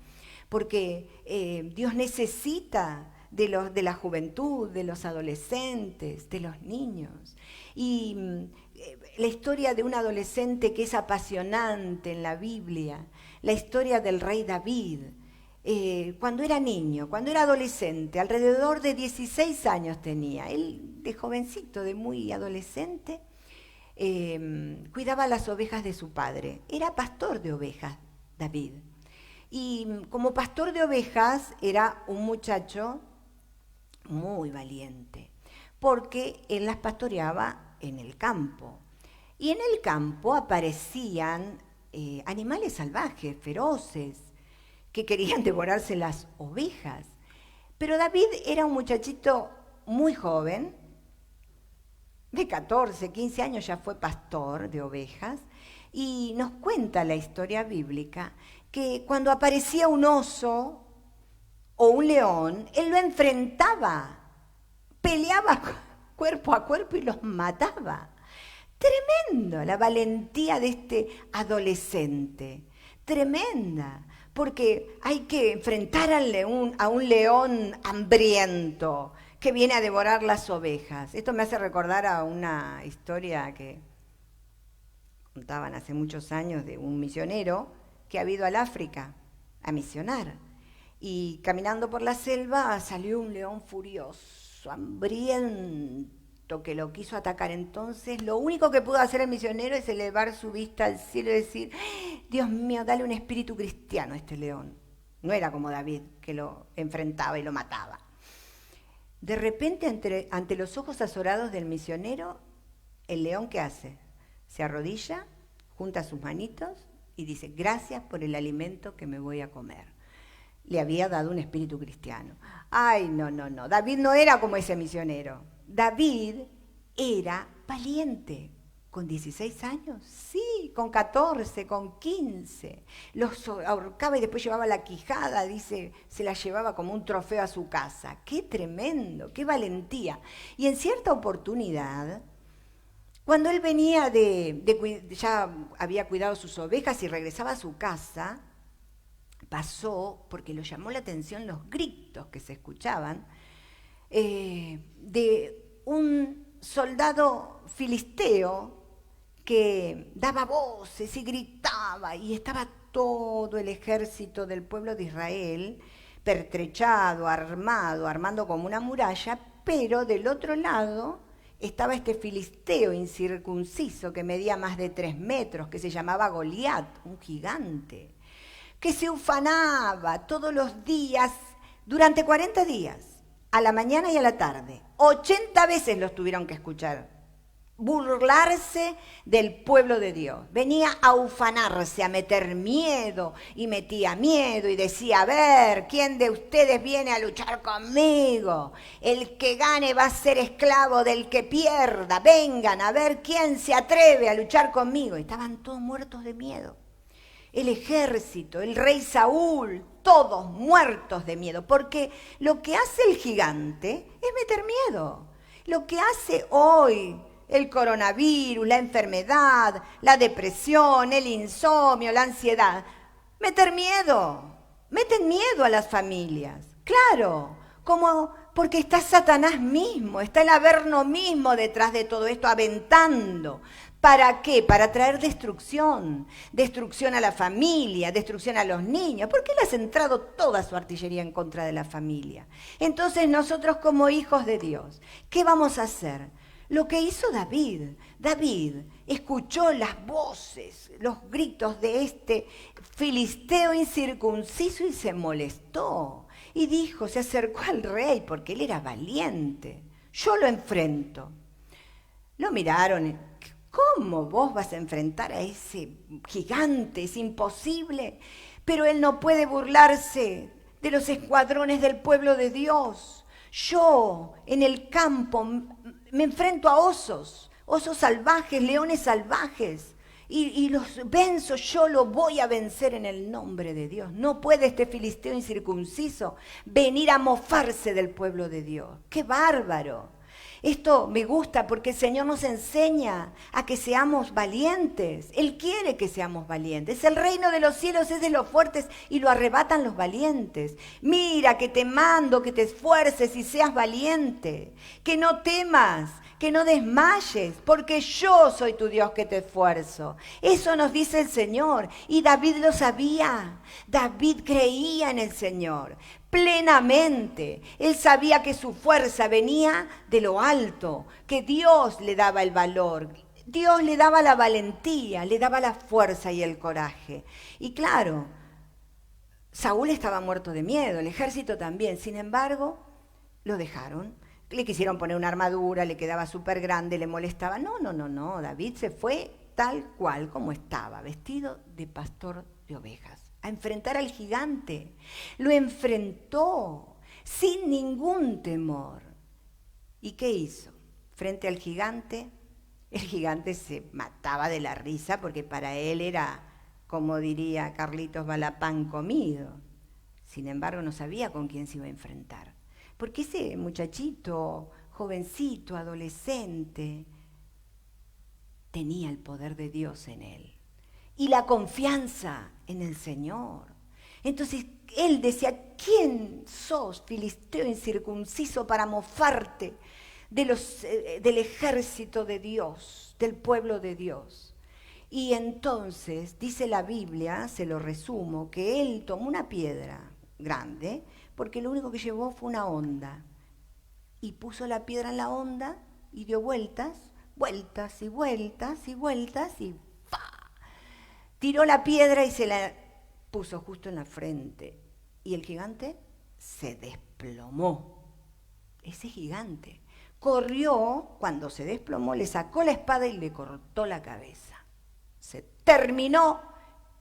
porque Dios necesita de la juventud, de los adolescentes, de los niños. Y la historia de un adolescente que es apasionante en la Biblia, la historia del rey David, cuando era niño, cuando era adolescente, alrededor de 16 años tenía, él de jovencito, de muy adolescente, cuidaba las ovejas de su padre. Era pastor de ovejas, David. Y como pastor de ovejas era un muchacho muy valiente, porque él las pastoreaba en el campo. Y en el campo aparecían animales salvajes, feroces, que querían devorarse las ovejas. Pero David era un muchachito muy joven, de 14, 15 años ya fue pastor de ovejas, y nos cuenta la historia bíblica que cuando aparecía un oso o un león, él lo enfrentaba, peleaba cuerpo a cuerpo y los mataba. Tremendo la valentía de este adolescente, tremenda. Porque hay que enfrentar a un león hambriento que viene a devorar las ovejas. Esto me hace recordar a una historia que contaban hace muchos años de un misionero que había ido al África a misionar. Y caminando por la selva salió un león furioso, hambriento, que lo quiso atacar. Entonces lo único que pudo hacer el misionero es elevar su vista al cielo y decir: Dios mío, dale un espíritu cristiano a este león. No era como David, que lo enfrentaba y lo mataba. De repente, ante los ojos azorados del misionero, el león, ¿qué hace? Se arrodilla, junta sus manitos y dice: gracias por el alimento que me voy a comer. Le había dado un espíritu cristiano. Ay, no, David no era como ese misionero. David era valiente. ¿Con 16 años? Sí, con 14, con 15. Los ahorcaba y después llevaba la quijada, dice, se la llevaba como un trofeo a su casa. ¡Qué tremendo! ¡Qué valentía! Y en cierta oportunidad, cuando él venía ya había cuidado sus ovejas y regresaba a su casa, pasó, porque lo llamó la atención los gritos que se escuchaban, de un soldado filisteo que daba voces y gritaba, y estaba todo el ejército del pueblo de Israel pertrechado, armando como una muralla, pero del otro lado estaba este filisteo incircunciso que medía más de 3 metros, que se llamaba Goliat, un gigante, que se ufanaba todos los días, durante 40 días, a la mañana y a la tarde. 80 veces los tuvieron que escuchar burlarse del pueblo de Dios. Venía a ufanarse, a meter miedo, y metía miedo y decía: a ver, ¿quién de ustedes viene a luchar conmigo? El que gane va a ser esclavo del que pierda. Vengan, a ver quién se atreve a luchar conmigo. Estaban todos muertos de miedo. El ejército, el rey Saúl, todos muertos de miedo, porque lo que hace el gigante es meter miedo. Lo que hace hoy el coronavirus, la enfermedad, la depresión, el insomnio, la ansiedad, meter miedo. Meten miedo a las familias. Claro, porque está Satanás mismo, está el Averno mismo detrás de todo esto, aventando. ¿Para qué? Para traer destrucción a la familia, destrucción a los niños, porque él ha centrado toda su artillería en contra de la familia. Entonces nosotros como hijos de Dios, ¿qué vamos a hacer? Lo que hizo David. David escuchó las voces, los gritos de este filisteo incircunciso y se molestó. Y dijo, se acercó al rey, porque él era valiente. Yo lo enfrento. Lo miraron ¿Cómo vos vas a enfrentar a ese gigante? Es imposible. Pero él no puede burlarse de los escuadrones del pueblo de Dios. Yo, en el campo, me enfrento a osos salvajes, leones salvajes. Y los venzo, yo lo voy a vencer en el nombre de Dios. No puede este filisteo incircunciso venir a mofarse del pueblo de Dios. ¡Qué bárbaro! Esto me gusta porque el Señor nos enseña a que seamos valientes. Él quiere que seamos valientes. El reino de los cielos es de los fuertes y lo arrebatan los valientes. Mira que te mando que te esfuerces y seas valiente. Que no temas, que no desmayes, porque yo soy tu Dios que te esfuerzo. Eso nos dice el Señor. Y David lo sabía. David creía en el Señor plenamente. Él sabía que su fuerza venía de lo alto, que Dios le daba el valor, Dios le daba la valentía, le daba la fuerza y el coraje. Y claro, Saúl estaba muerto de miedo, el ejército también. Sin embargo, lo dejaron. Le quisieron poner una armadura, le quedaba súper grande, le molestaba. No, David se fue tal cual como estaba, vestido de pastor de ovejas, a enfrentar al gigante. Lo enfrentó sin ningún temor. ¿Y qué hizo? Frente al gigante, el gigante se mataba de la risa porque para él era, como diría Carlitos Balapán, comido. Sin embargo, no sabía con quién se iba a enfrentar. Porque ese muchachito, jovencito, adolescente, tenía el poder de Dios en él. Y la confianza en el Señor. Entonces él decía, ¿quién sos, filisteo incircunciso, para mofarte del ejército de Dios, del pueblo de Dios? Y entonces dice la Biblia, se lo resumo, que él tomó una piedra grande, porque lo único que llevó fue una honda. Y puso la piedra en la honda y dio vueltas y vueltas y vueltas y tiró la piedra y se la puso justo en la frente. Y el gigante se desplomó. Ese gigante corrió, cuando se desplomó, le sacó la espada y le cortó la cabeza. Se terminó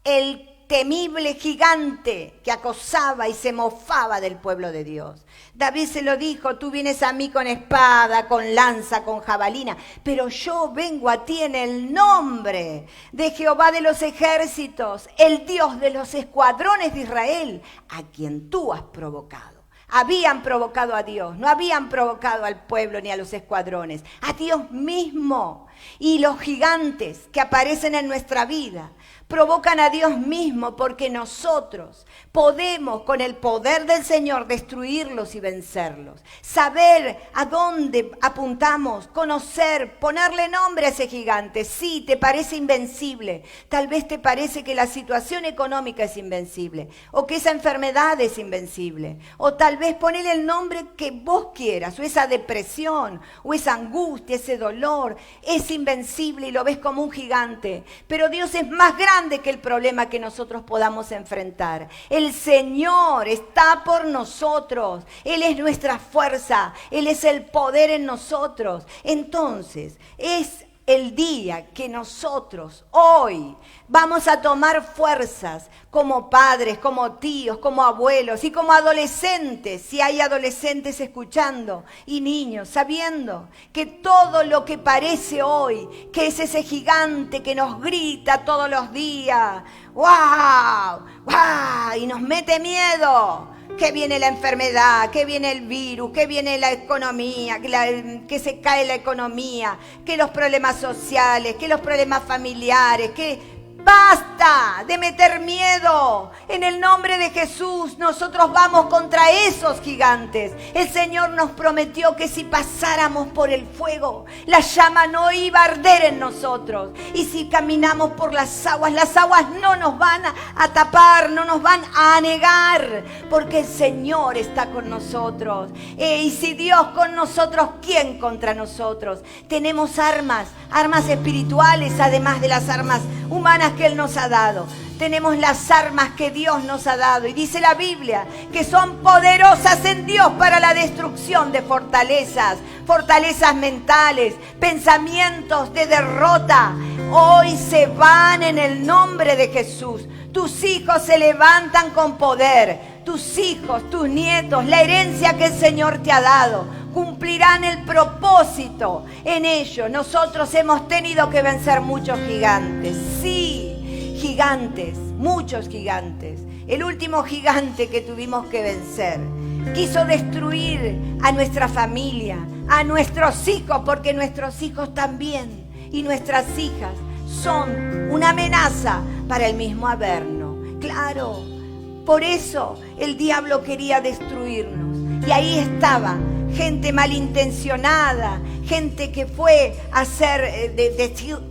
el temible gigante que acosaba y se mofaba del pueblo de Dios. David se lo dijo, tú vienes a mí con espada, con lanza, con jabalina, pero yo vengo a ti en el nombre de Jehová de los ejércitos, el Dios de los escuadrones de Israel, a quien tú has provocado. Habían provocado a Dios, no habían provocado al pueblo ni a los escuadrones, a Dios mismo. Y los gigantes que aparecen en nuestra vida provocan a Dios mismo, porque nosotros podemos con el poder del Señor destruirlos y vencerlos. Saber a dónde apuntamos, conocer, ponerle nombre a ese gigante. Sí, te parece invencible, tal vez te parece que la situación económica es invencible, o que esa enfermedad es invencible, o tal vez ponele el nombre que vos quieras, o esa depresión, o esa angustia, ese dolor, es invencible y lo ves como un gigante. Pero Dios es más grande que el problema que nosotros podamos enfrentar. El Señor está por nosotros. Él es nuestra fuerza. Él es el poder en nosotros. Entonces, es el día que nosotros hoy vamos a tomar fuerzas como padres, como tíos, como abuelos y como adolescentes, si hay adolescentes escuchando, y niños, sabiendo que todo lo que parece hoy, que es ese gigante que nos grita todos los días, ¡wow! ¡Wow! Y nos mete miedo. Que viene la enfermedad, que viene el virus, que viene la economía, que se cae la economía, que los problemas sociales, que los problemas familiares, que basta de meter miedo. En el nombre de Jesús nosotros vamos contra esos gigantes. El Señor nos prometió que si pasáramos por el fuego, la llama no iba a arder en nosotros. Y si caminamos por las aguas no nos van a tapar, no nos van a anegar, porque el Señor está con nosotros. Y si Dios con nosotros, ¿quién contra nosotros? Tenemos armas espirituales, además de las armas humanas armas que Él nos ha dado. Tenemos las armas que Dios nos ha dado. Y dice la Biblia que son poderosas en Dios para la destrucción de fortalezas, fortalezas mentales, pensamientos de derrota. Hoy se van en el nombre de Jesús. Tus hijos se levantan con poder. Tus hijos, tus nietos, la herencia que el Señor te ha dado, cumplirán el propósito en ello. Nosotros hemos tenido que vencer muchos gigantes. Sí, gigantes, muchos gigantes. El último gigante que tuvimos que vencer quiso destruir a nuestra familia, a nuestros hijos, porque nuestros hijos también y nuestras hijas son una amenaza para el mismo Averno. Claro, por eso el diablo quería destruirnos. Y ahí estaba gente malintencionada, gente que fue a ser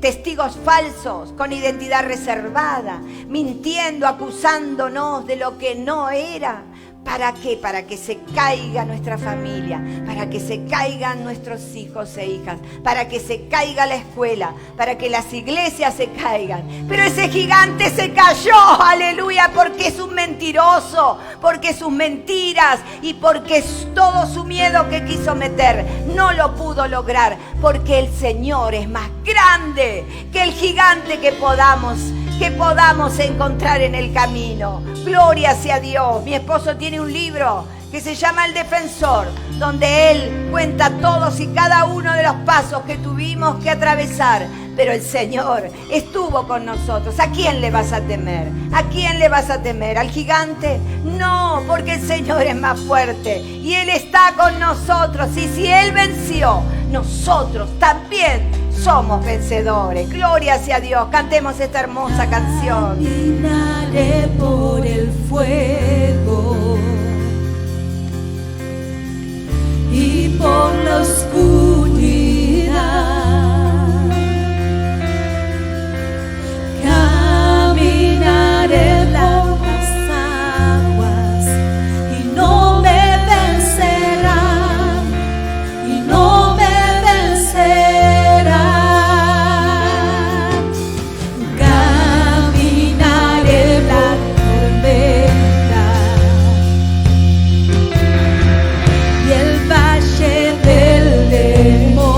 testigos falsos, con identidad reservada, mintiendo, acusándonos de lo que no era. ¿Para qué? Para que se caiga nuestra familia, para que se caigan nuestros hijos e hijas, para que se caiga la escuela, para que las iglesias se caigan. Pero ese gigante se cayó, aleluya, porque es un mentiroso, porque sus mentiras y porque todo su miedo que quiso meter no lo pudo lograr, porque el Señor es más grande que el gigante que podamos encontrar en el camino. Gloria sea Dios. Mi esposo tiene un libro que se llama El Defensor, donde él cuenta todos y cada uno de los pasos que tuvimos que atravesar. Pero el Señor estuvo con nosotros. ¿A quién le vas a temer? ¿A quién le vas a temer? ¿Al gigante? No, porque el Señor es más fuerte y Él está con nosotros. Y si Él venció, nosotros también somos vencedores. Gloria sea Dios. Cantemos esta hermosa canción. Caminaré por el fuego y por la oscuridad. Caminaré por las aguas y no me vencerán, y no me vencerán. Caminaré la tormenta y el valle del temor.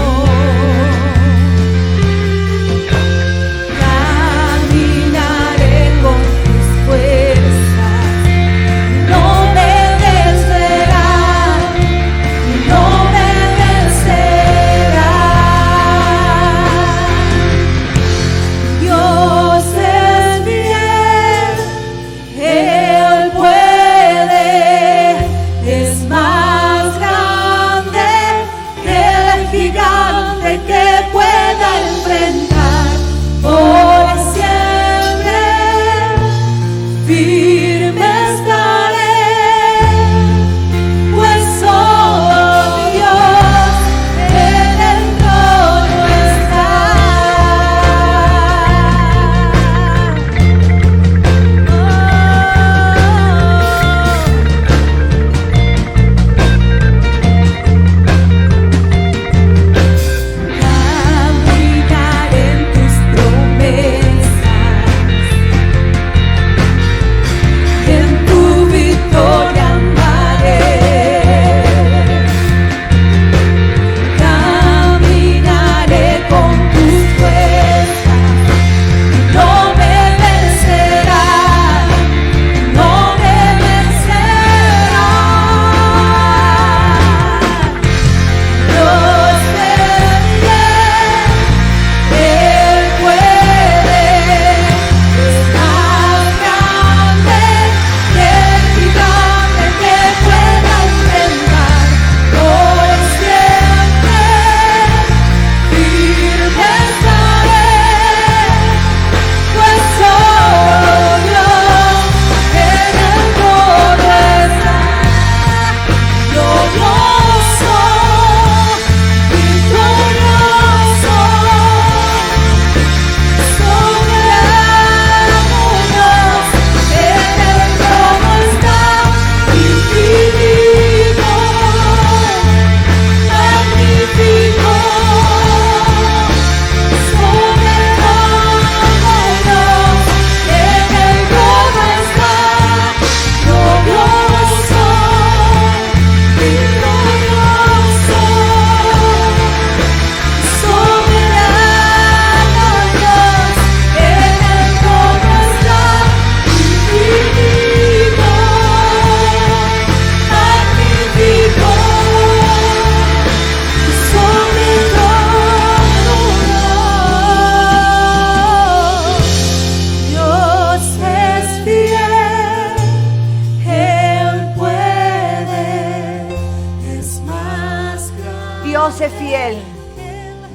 Dios es fiel.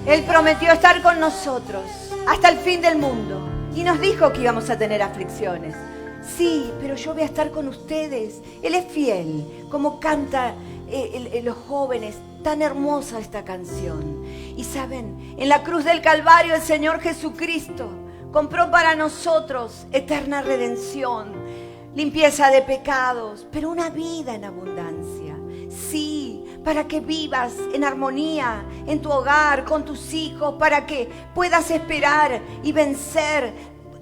Él prometió estar con nosotros hasta el fin del mundo y nos dijo que íbamos a tener aflicciones. Sí, pero yo voy a estar con ustedes. Él es fiel, como canta los jóvenes. Tan hermosa esta canción. Y saben, en la cruz del Calvario el Señor Jesucristo compró para nosotros eterna redención, limpieza de pecados, pero una vida en abundancia. Sí, para que vivas en armonía en tu hogar, con tus hijos, para que puedas esperar y vencer,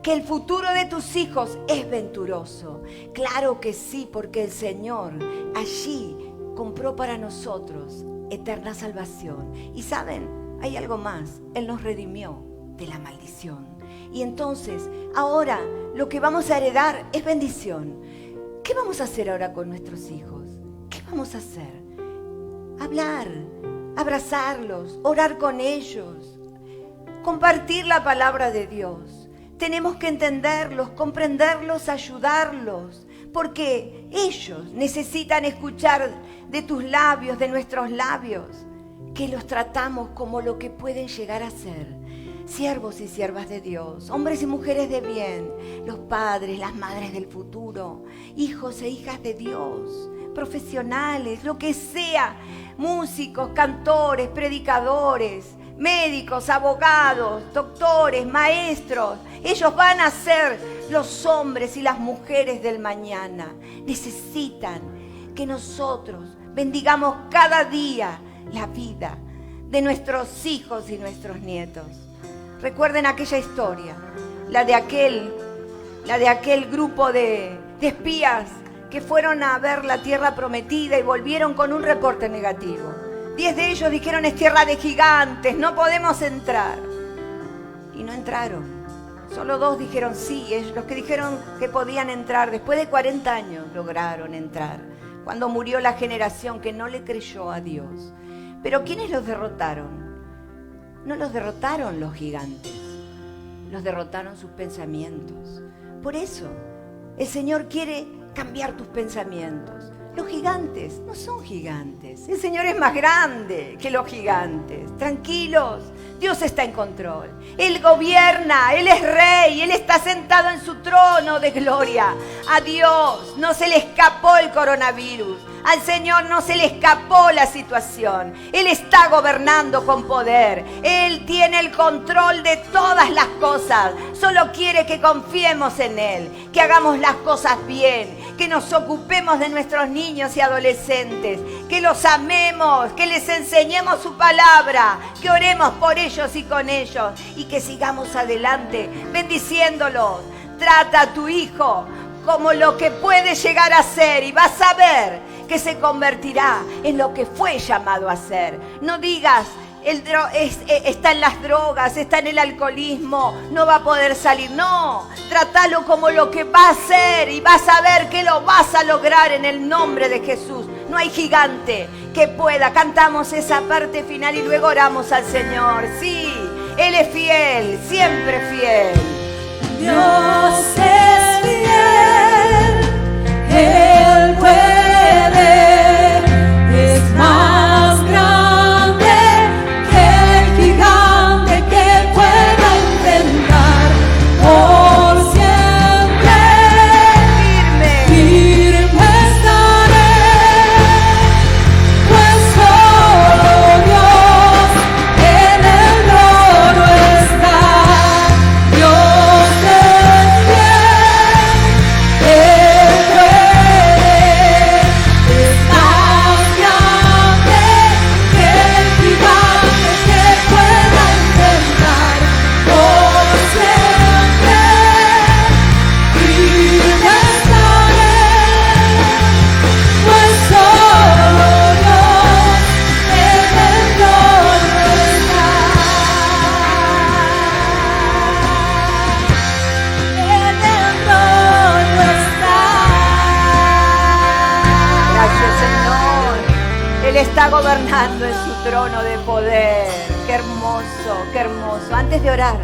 que el futuro de tus hijos es venturoso. Claro que sí, porque el Señor allí compró para nosotros eterna salvación. Y saben, hay algo más. Él nos redimió de la maldición. Y entonces, ahora lo que vamos a heredar es bendición. ¿Qué vamos a hacer ahora con nuestros hijos? ¿Qué vamos a hacer? Hablar, abrazarlos, orar con ellos, compartir la palabra de Dios. Tenemos que entenderlos, comprenderlos, ayudarlos, porque ellos necesitan escuchar de tus labios, de nuestros labios, que los tratamos como lo que pueden llegar a ser. Siervos y siervas de Dios, hombres y mujeres de bien, los padres, las madres del futuro, hijos e hijas de Dios, profesionales, lo que sea, músicos, cantores, predicadores, médicos, abogados, doctores, maestros. Ellos van a ser los hombres y las mujeres del mañana. Necesitan que nosotros bendigamos cada día la vida de nuestros hijos y nuestros nietos. Recuerden aquella historia, la de aquel grupo de espías que fueron a ver la tierra prometida y volvieron con un reporte negativo. 10 de ellos dijeron: es tierra de gigantes, no podemos entrar. Y no entraron. Solo 2 dijeron sí, los que dijeron que podían entrar, después de 40 años lograron entrar, cuando murió la generación que no le creyó a Dios. Pero ¿quiénes los derrotaron? No los derrotaron los gigantes, los derrotaron sus pensamientos. Por eso, el Señor quiere cambiar tus pensamientos. Los gigantes no son gigantes. El Señor es más grande que los gigantes. Tranquilos, Dios está en control. Él gobierna, Él es rey, Él está sentado en su trono de gloria. A Dios no se le escapó el coronavirus. Al Señor no se le escapó la situación. Él está gobernando con poder. Él tiene el control de todas las cosas. Solo quiere que confiemos en Él, que hagamos las cosas bien, que nos ocupemos de nuestros niños y adolescentes, que los amemos, que les enseñemos su palabra, que oremos por ellos y con ellos y que sigamos adelante bendiciéndolos. Trata a tu hijo como lo que puede llegar a ser y vas a ver que se convertirá en lo que fue llamado a ser. No digas: está en las drogas, está en el alcoholismo, no va a poder salir. No, trátalo como lo que va a ser y vas a ver que lo vas a lograr en el nombre de Jesús. No hay gigante que pueda. Cantamos esa parte final y luego oramos al Señor. Sí, Él es fiel, siempre fiel. Dios es fiel, Él puede, es más grande que el gigante que pueda enfrentar. Por siempre firme estaré, pues solo Dios en el trono está. Dios es fiel, Él puede, es más grande que el gigante que pueda enfrentar. Por siempre firme estaré, pues solo Dios en el trono está. En el trono está. Gracias, Señor. Él está gobernando en su trono de poder. Qué hermoso, qué hermoso. Antes de orar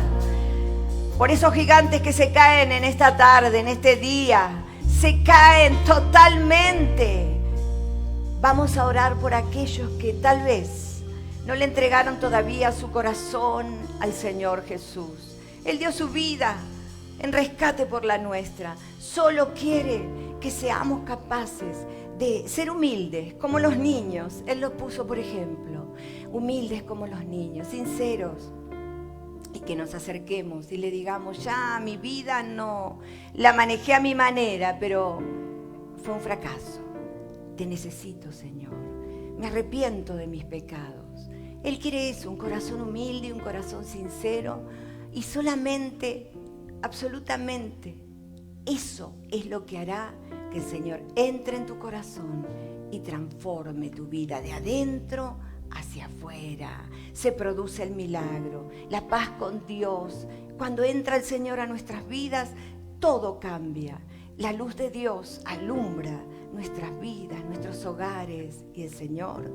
por esos gigantes que se caen en esta tarde, en este día, se caen totalmente. Vamos a orar por aquellos que tal vez no le entregaron todavía su corazón al Señor Jesús. Él dio su vida en rescate por la nuestra. Solo quiere que seamos capaces de ser humildes como los niños. Él lo puso, por ejemplo, humildes como los niños, sinceros. Y que nos acerquemos y le digamos, ya mi vida no la manejé a mi manera, pero fue un fracaso. Te necesito, Señor. Me arrepiento de mis pecados. Él quiere eso, un corazón humilde, un corazón sincero. Y solamente, absolutamente, eso es lo que hará que el Señor entre en tu corazón y transforme tu vida de adentro hacia afuera. Se produce el milagro, la paz con Dios. Cuando entra el Señor a nuestras vidas, todo cambia. La luz de Dios alumbra nuestras vidas, nuestros hogares, y el Señor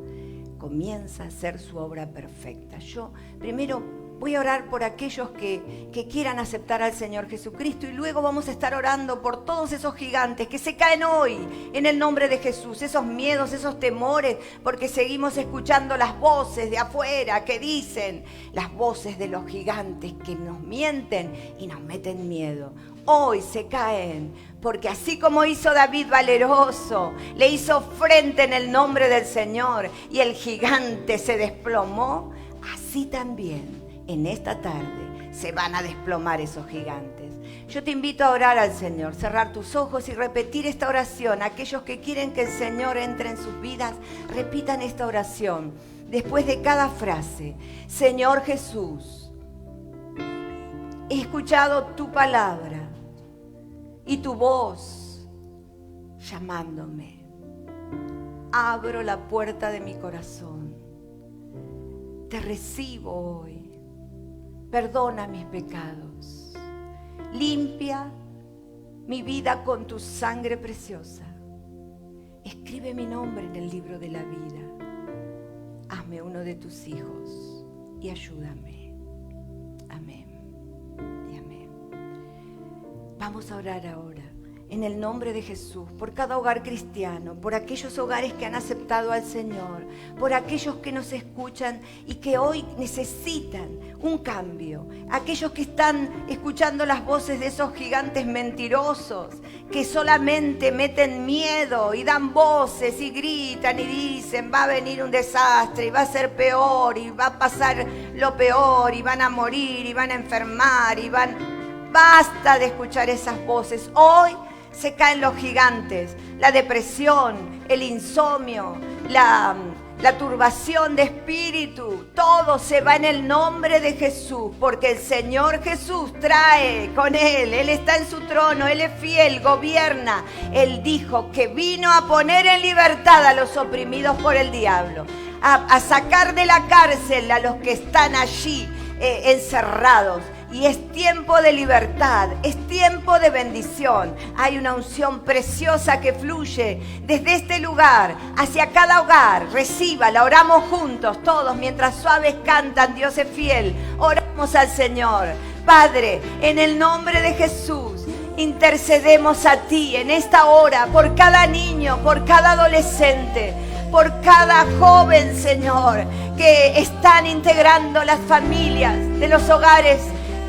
comienza a hacer su obra perfecta. Yo primero voy a orar por aquellos que quieran aceptar al Señor Jesucristo, y luego vamos a estar orando por todos esos gigantes que se caen hoy en el nombre de Jesús, esos miedos, esos temores, porque seguimos escuchando las voces de afuera que dicen, las voces de los gigantes que nos mienten y nos meten miedo. Hoy se caen, porque así como hizo David valeroso, le hizo frente en el nombre del Señor y el gigante se desplomó, así también en esta tarde se van a desplomar esos gigantes. Yo te invito a orar al Señor, cerrar tus ojos y repetir esta oración. Aquellos que quieren que el Señor entre en sus vidas, repitan esta oración después de cada frase. Señor Jesús, he escuchado tu palabra y tu voz llamándome. Abro la puerta de mi corazón. Te recibo hoy. Perdona mis pecados. Limpia mi vida con tu sangre preciosa. Escribe mi nombre en el libro de la vida. Hazme uno de tus hijos y ayúdame. Amén y amén. Vamos a orar ahora en el nombre de Jesús, por cada hogar cristiano, por aquellos hogares que han aceptado al Señor, por aquellos que nos escuchan y que hoy necesitan un cambio, aquellos que están escuchando las voces de esos gigantes mentirosos, que solamente meten miedo y dan voces y gritan y dicen, va a venir un desastre y va a ser peor y va a pasar lo peor y van a morir y van a enfermar y van... Basta de escuchar esas voces. Hoy se caen los gigantes, la depresión, el insomnio, la turbación de espíritu, todo se va en el nombre de Jesús, porque el Señor Jesús trae con Él está en su trono, Él es fiel, gobierna. Él dijo que vino a poner en libertad a los oprimidos por el diablo, a sacar de la cárcel a los que están allí encerrados. Y es tiempo de libertad, es tiempo de bendición. Hay una unción preciosa que fluye desde este lugar hacia cada hogar. Recíbala, oramos juntos todos mientras suaves cantan, Dios es fiel. Oramos al Señor. Padre, en el nombre de Jesús, intercedemos a ti en esta hora por cada niño, por cada adolescente, por cada joven, Señor, que están integrando las familias de los hogares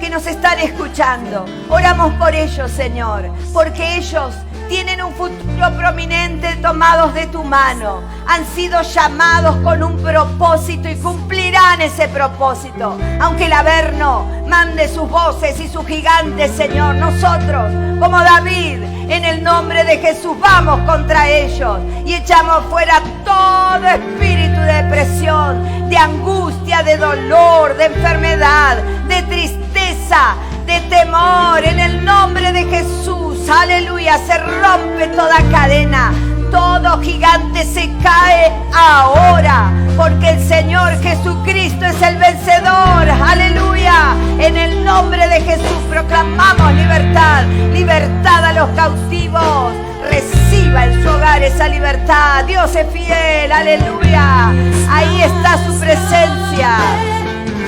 que nos están escuchando. Oramos por ellos, Señor, porque ellos tienen un futuro prominente tomados de tu mano. Han sido llamados con un propósito y cumplirán ese propósito. Aunque el Averno mande sus voces y sus gigantes, Señor, nosotros, como David, en el nombre de Jesús, vamos contra ellos y echamos fuera todo espíritu de depresión, de angustia, de dolor, de enfermedad, de tristeza, de temor. En el nombre de Jesús, aleluya, se rompe toda cadena. Todo gigante se cae ahora, porque el Señor Jesucristo es el vencedor. Aleluya. En el nombre de Jesús proclamamos libertad, libertad a los cautivos. Reciba en su hogar esa libertad. Dios es fiel. Aleluya. Ahí está su presencia.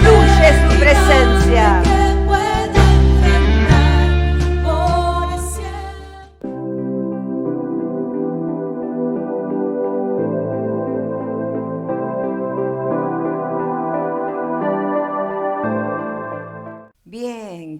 Fluye su presencia.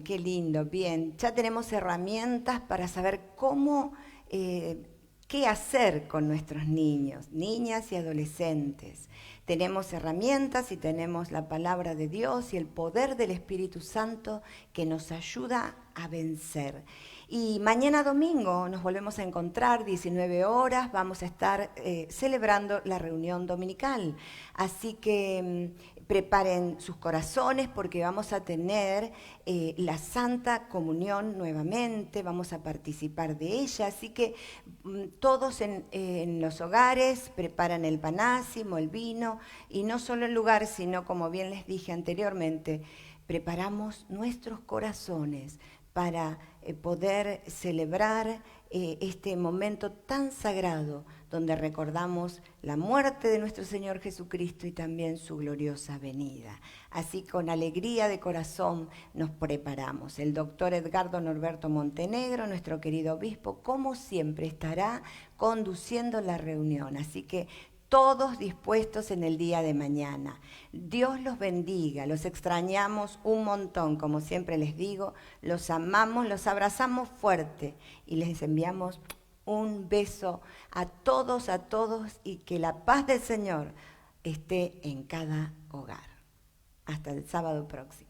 qué lindo, bien. Ya tenemos herramientas para saber cómo, qué hacer con nuestros niños, niñas y adolescentes. Tenemos herramientas y tenemos la palabra de Dios y el poder del Espíritu Santo que nos ayuda a vencer. Y mañana domingo nos volvemos a encontrar, 19 horas, vamos a estar celebrando la reunión dominical. Así que preparen sus corazones porque vamos a tener la Santa Comunión nuevamente, vamos a participar de ella. Así que todos en los hogares preparan el panásimo, el vino, y no solo el lugar, sino, como bien les dije anteriormente, preparamos nuestros corazones para poder celebrar este momento tan sagrado donde recordamos la muerte de nuestro Señor Jesucristo y también su gloriosa venida. Así, con alegría de corazón nos preparamos. El doctor Edgardo Norberto Montenegro, nuestro querido obispo, como siempre estará conduciendo la reunión. Así que todos dispuestos en el día de mañana. Dios los bendiga, los extrañamos un montón, como siempre les digo, los amamos, los abrazamos fuerte y les enviamos un beso a todos y que la paz del Señor esté en cada hogar. Hasta el sábado próximo.